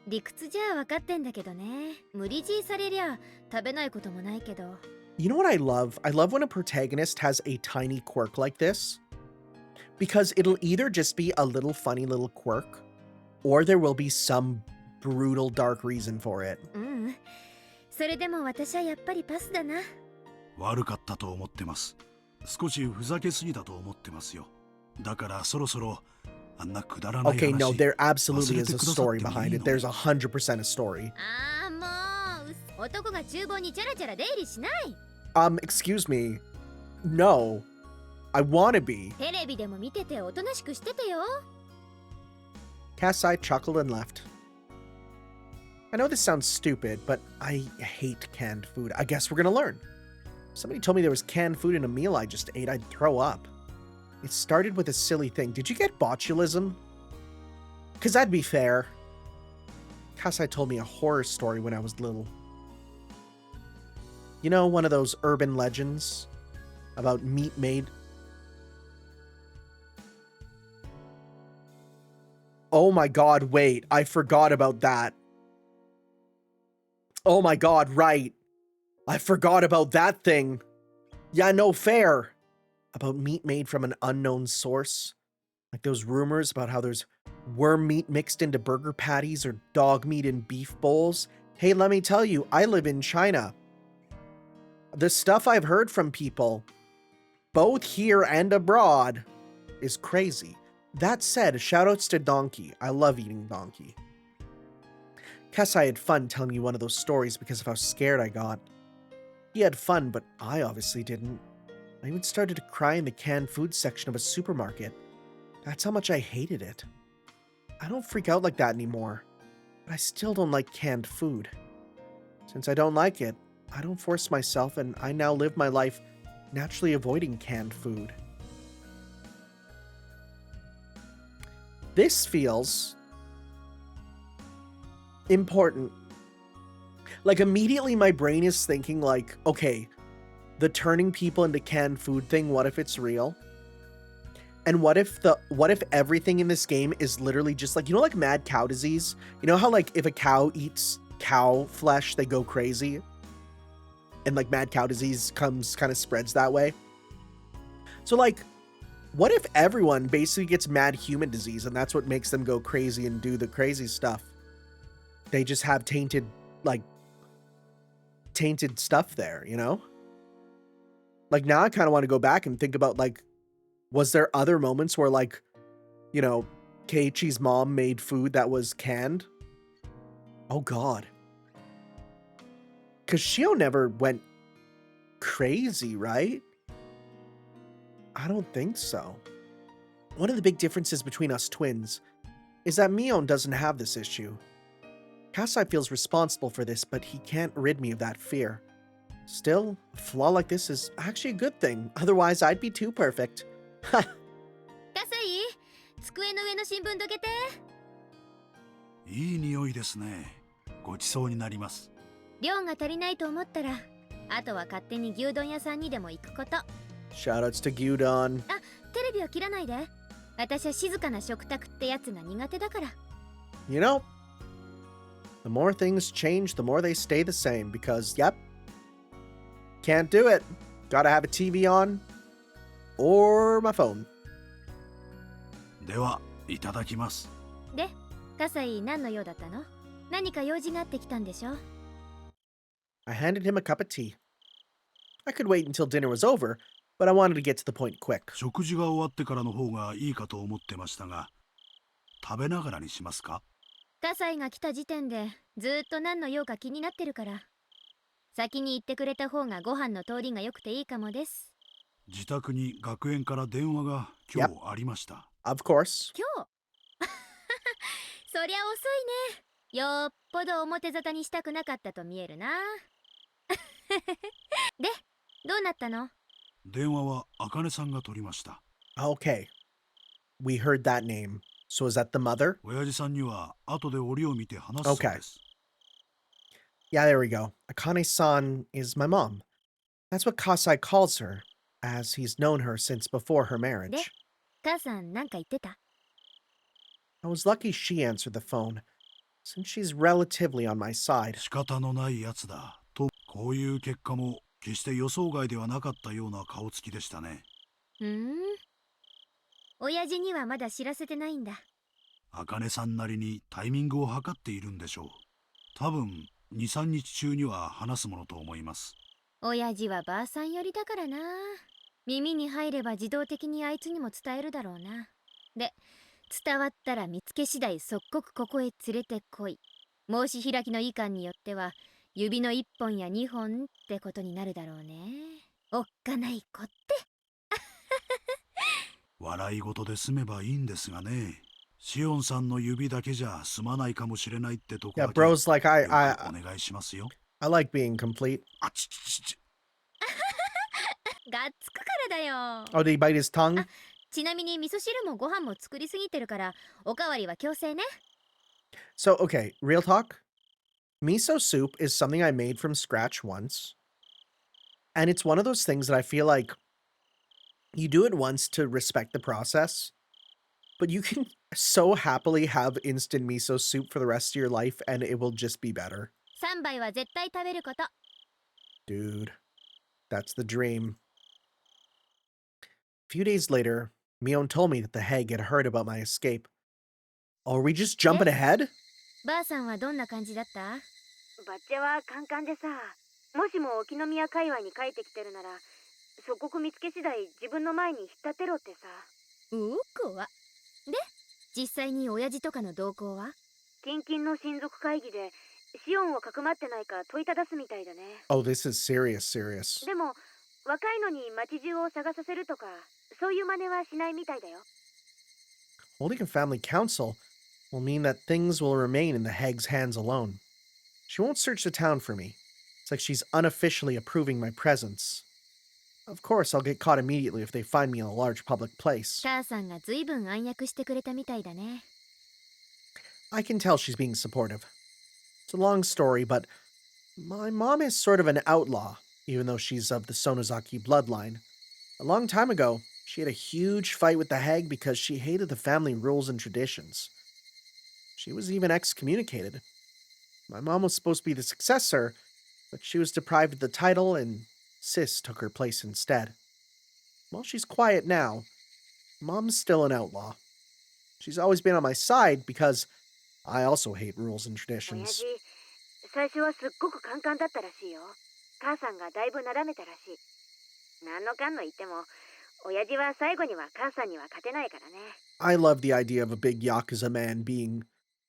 理屈じゃ分かってんだけどね。無理強いされりゃ食べないこともないけど。You know what I love? I love when a protagonist has a tiny quirk like this. Because it'll either just be a little funny little quirk, or there will be some brutal dark reason for it. それでも私はやっぱりパスだな。悪かったと思ってます。少しふざけすぎたと思ってますよ。だからそろそろあんなくだらない話。Okay, no, there absolutely is a story behind it. There's 100% a story. ああ、もう男が厨房にチャラチャラ出入りしない。Excuse me. No. I wanna be. テレビでも見てておとなしくしててよ。Kasai chuckled and left. I know this sounds stupid, but I hate canned food. I guess we're gonna learn. Somebody told me there was canned food in a meal I just ate, I'd throw up. It started with a silly thing. Did you get botulism? Because that'd be fair. Kasai told me a horror story when I was little. You know, one of those urban legends about meat made. Oh my god, wait. I forgot about that. Oh my god, right. I forgot about that thing. Yeah, no fair. About meat made from an unknown source. Like those rumors about how there's worm meat mixed into burger patties or dog meat in beef bowls. Hey, let me tell you, I live in China. The stuff I've heard from people, both here and abroad, is crazy. That said, shoutouts to Donkey. I love eating Donkey. Kasai had fun telling me one of those stories because of how scared I got. He had fun, but I obviously didn't. I even started to cry in the canned food section of a supermarket. That's how much I hated it. I don't freak out like that anymore, but I still don't like canned food. Since I don't like it, I don't force myself, and I now live my life naturally avoiding canned food. This feels important. Like, immediately my brain is thinking like, okay, the turning people into canned food thing, what if it's real? And what if everything in this game is literally just like, you know, like mad cow disease? You know how like if a cow eats cow flesh, they go crazy? And like mad cow disease kind of spreads that way. So like, what if everyone basically gets mad human disease and that's what makes them go crazy and do the crazy stuff? They just have tainted stuff there, you know? Like now I kind of want to go back and think about like, was there other moments where like, you know, Keiichi's mom made food that was canned? Oh god. Because Shion never went crazy, right? I don't think so. One of the big differences between us twins is that Mion doesn't have this issue. Kasai feels responsible for this, but he can't rid me of that fear. Still, a flaw like this is actually a good thing. Otherwise, I'd be too perfect. Ha! カサイ、机の上の新聞どけて。いい匂いですね。ごちそうになります。量が足りないと思ったら、あとは勝手に牛丼屋さんにでも行くこと。Shoutouts to Gyudon. あ、テレビは切らないで。私は静かな食卓ってやつが苦手だから。You know, the more things change, the more they stay the same because, yep, can't do it. Gotta have a TV on or my phone. では、いただきます。で、カサイ何の用だったの？何か用事があってきたんでしょ？ I handed him a cup of tea. I could wait until dinner was over, but I wanted to get to the point quick. 食事が終わってからの方がいいかと思ってましたが、食べながらにしますか？カサイが来た時点でずーっと何の用か気になってるから。先に言ってくれた方がご飯の通りが良くていいかもです。自宅に学園から電話が今日ありました。Of course. 今日そりゃ遅いね。よっぽど表沙汰にしたくなかったと見えるな。で、どうなったの？電話は茜さんが取りました。Okay. We heard that name. So is that the mother? 親父さんには後で折を見て話すそうです。Yeah, there we go. Akane-san is my mom. That's what Kasai calls her, as he's known her since before her で、 marriage. 母さんなんか言ってた？ I was lucky she answered the phone, since she's relatively on my side. 仕方のないやつだと、こういう結果も決して予想外ではなかったような顔つきでしたね。親父にはまだ知らせてないんだ。茜さんなりにタイミングを測っているんでしょう。多分2、3日中には話すものと思います。親父はばあさん寄りだからな。耳に入れば自動的にあいつにも伝えるだろうな。で、伝わったら見つけ次第即刻ここへ連れてこい。申し開きの意見によっては指の1本や2本ってことになるだろうね。おっかない子って。笑い事で済めばいいんですがね。シオンさんの指だけじゃ済まないかもしれないってとこ Yeah, だけ bro's like よくお願いしますよ。I like being complete. あちちち。がっつくからだよ。 Oh, did he bite his tongue? ちなみに味噌汁もご飯も作りすぎてるからおかわりは強制ね。 So, okay, real talk. Miso soup is something I made from scratch once. And it's one of those things that I feel like you do it once to respect the process, but you can so happily have instant miso soup for the rest of your life and it will just be better. 3杯は絶対食べること。 Dude, that's the dream. A few days later, Mion told me that the hag had heard about my escape. Oh, are we just jumping ahead? ばあさんはどんな感じだった？バッチャはカンカンでさ、もしも沖宮界隈に帰ってきてるなら即刻見つけ次第自分の前に引っ立てろってさ。う怖っ。で、実際に親父とかの動向は？近々の親族会議でシオンをかくまってないか問いただすみたいだね。 Oh, this is serious. でも若いのに町中を探させるとかそういう真似はしないみたいだよ。 Holding a family council will mean that things will remain in the hag's hands alone. She won't search the town for me. It's like she's unofficially approving my presence. Of course, I'll get caught immediately if they find me in a large public place. 母さんがずいぶん暗躍してくれたみたいだね。 I can tell she's being supportive. It's a long story, but my mom is sort of an outlaw, even though she's of the Sonozaki bloodline. A long time ago, she had a huge fight with the hag because she hated the family rules and traditions. She was even excommunicated. My mom was supposed to be the successor, but she was deprived of the title and Sis took her place instead. While she's quiet now, Mom's still an outlaw. She's always been on my side because I also hate rules and 親 traditions. 父、最初はすっごくカンカンだったらしいよ。母さんがだいぶなだめたらしい。何のかんの言っても、親父は最後には母さんには勝てないからね。 I love the idea of a big Yakuza man being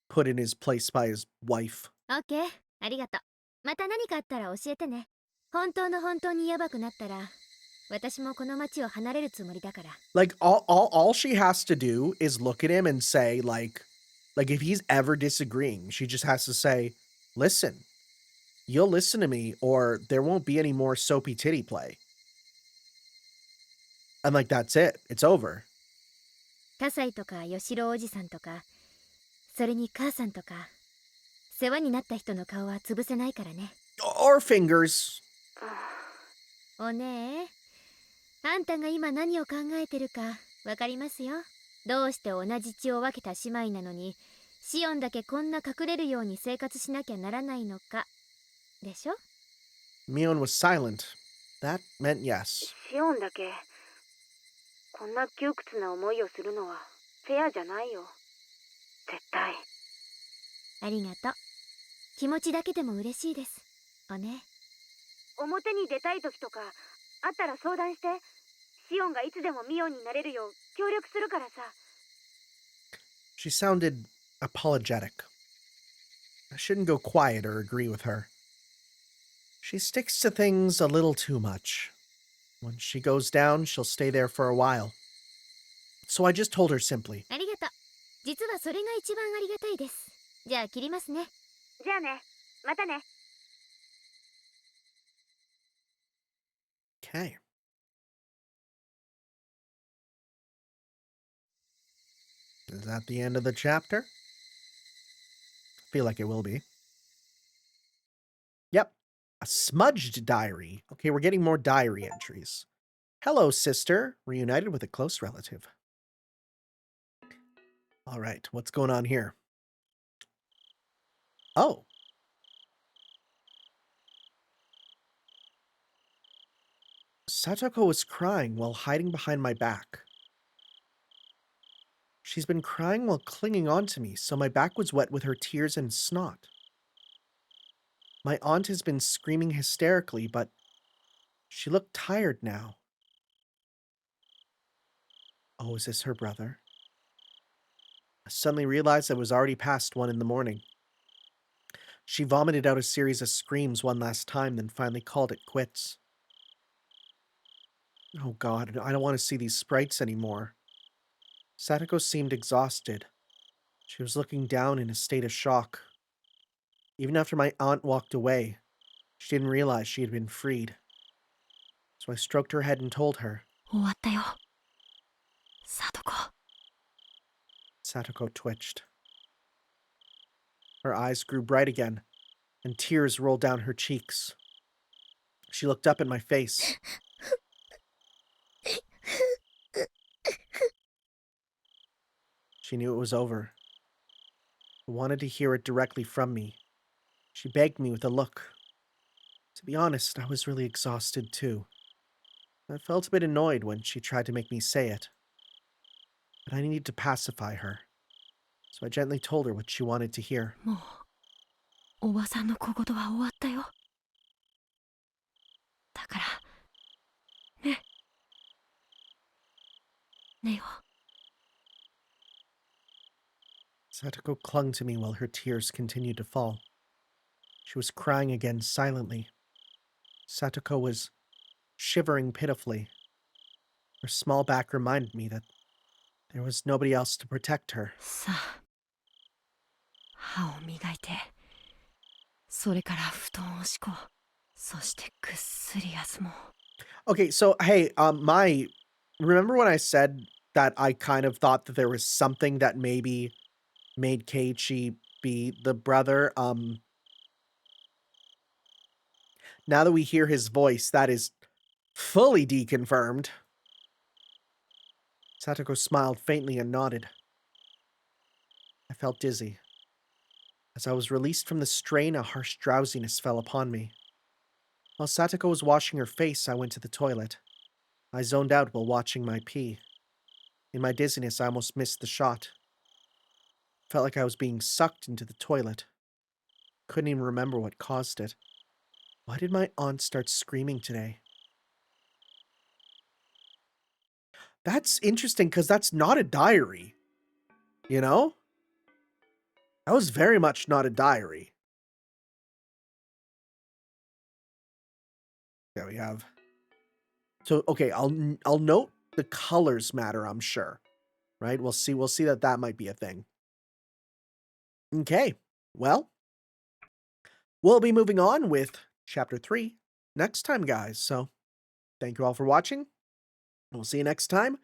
put in his place by his wife. オッケー、ありがとう。また何かあったら教えてね。本当にヤバくなったら、私もこの町を離れるつもりだから。 Like all she has to do is look at him and say like if he's ever disagreeing, she just has to say, "Listen, you'll listen to me or there won't be any more soapy titty play." And like that's it. It's over. 葛西とか吉郎おじさんとか、それに母さんとか、世話になった人の顔は潰せないからね。 Or fingers. おねえ、あんたが今何を考えてるかわかりますよ。どうして同じ血を分けた姉妹なのにシオンだけこんな隠れるように生活しなきゃならないのかでしょ。 Mion was silent. That meant yes. シオンだけこんな窮屈な思いをするのはフェアじゃないよ。絶対。ありがとう。気持ちだけでも嬉しいです。おね。表に出たい時とかあったら相談して。シオンがいつでもミオンになれるよう協力するからさ。 She sounded apologetic. I shouldn't go quiet or agree with her. She sticks to things a little too much. When she goes down, she'll stay there for a while. So I just told her simply. ありがとう。実はそれが一番ありがたいです。じゃあ切りますね。じゃあね。またね。 Okay. Is that the end of the chapter? Feel like it will be. Yep. A smudged diary. Okay, we're getting more diary entries. Hello, sister. Reunited with a close relative. All right, what's going on here? Oh. Satoko was crying while hiding behind my back. She's been crying while clinging onto me, so my back was wet with her tears and snot. My aunt has been screaming hysterically, but she looked tired now. Oh, is this her brother? I suddenly realized I was already past 1 in the morning. She vomited out a series of screams one last time, then finally called it quits. Oh god, I don't want to see these sprites anymore. Satoko seemed exhausted. She was looking down in a state of shock. Even after my aunt walked away, she didn't realize she had been freed. So I stroked her head and told her. 終わったよ。さとこ。Satoko twitched. Her eyes grew bright again, and tears rolled down her cheeks. She looked up at my face. She knew it was over. I wanted to hear it directly from me. She begged me with a look. To be honest, I was really exhausted too. I felt a bit annoyed when she tried to make me say it. But I needed to pacify her. So I gently told her what she wanted to hear. もうおばさんの小言は終わったよ。だからね。ネオ。Satoko clung to me while her tears continued to fall. She was crying again silently. Satoko was shivering pitifully. Her small back reminded me that there was nobody else to protect her. さあ、歯を磨いて、それから布団を敷こう。そしてぐっすり休もう。Okay, so hey, remember when I said that I kind of thought that there was something that maybe made Keiichi be the brother? Now that we hear his voice, that is fully deconfirmed. Satoko smiled faintly and nodded. I felt dizzy. As I was released from the strain, a harsh drowsiness fell upon me. While Satoko was washing her face, I went to the toilet. I zoned out while watching my pee. In my dizziness, I almost missed the shot. Felt like I was being sucked into the toilet. Couldn't even remember what caused it. Why did my aunt start screaming today? That's interesting because that's not a diary. You know? That was very much not a diary. There we have. So okay, I'll note the colors matter, I'm sure. Right? We'll see that might be a thing. Okay. Well, we'll be moving on with chapter 3 next time, guys. So, thank you all for watching. We'll see you next time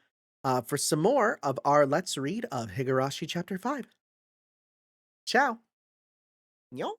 for some more of our Let's Read of Higurashi chapter 5. Ciao. Yo.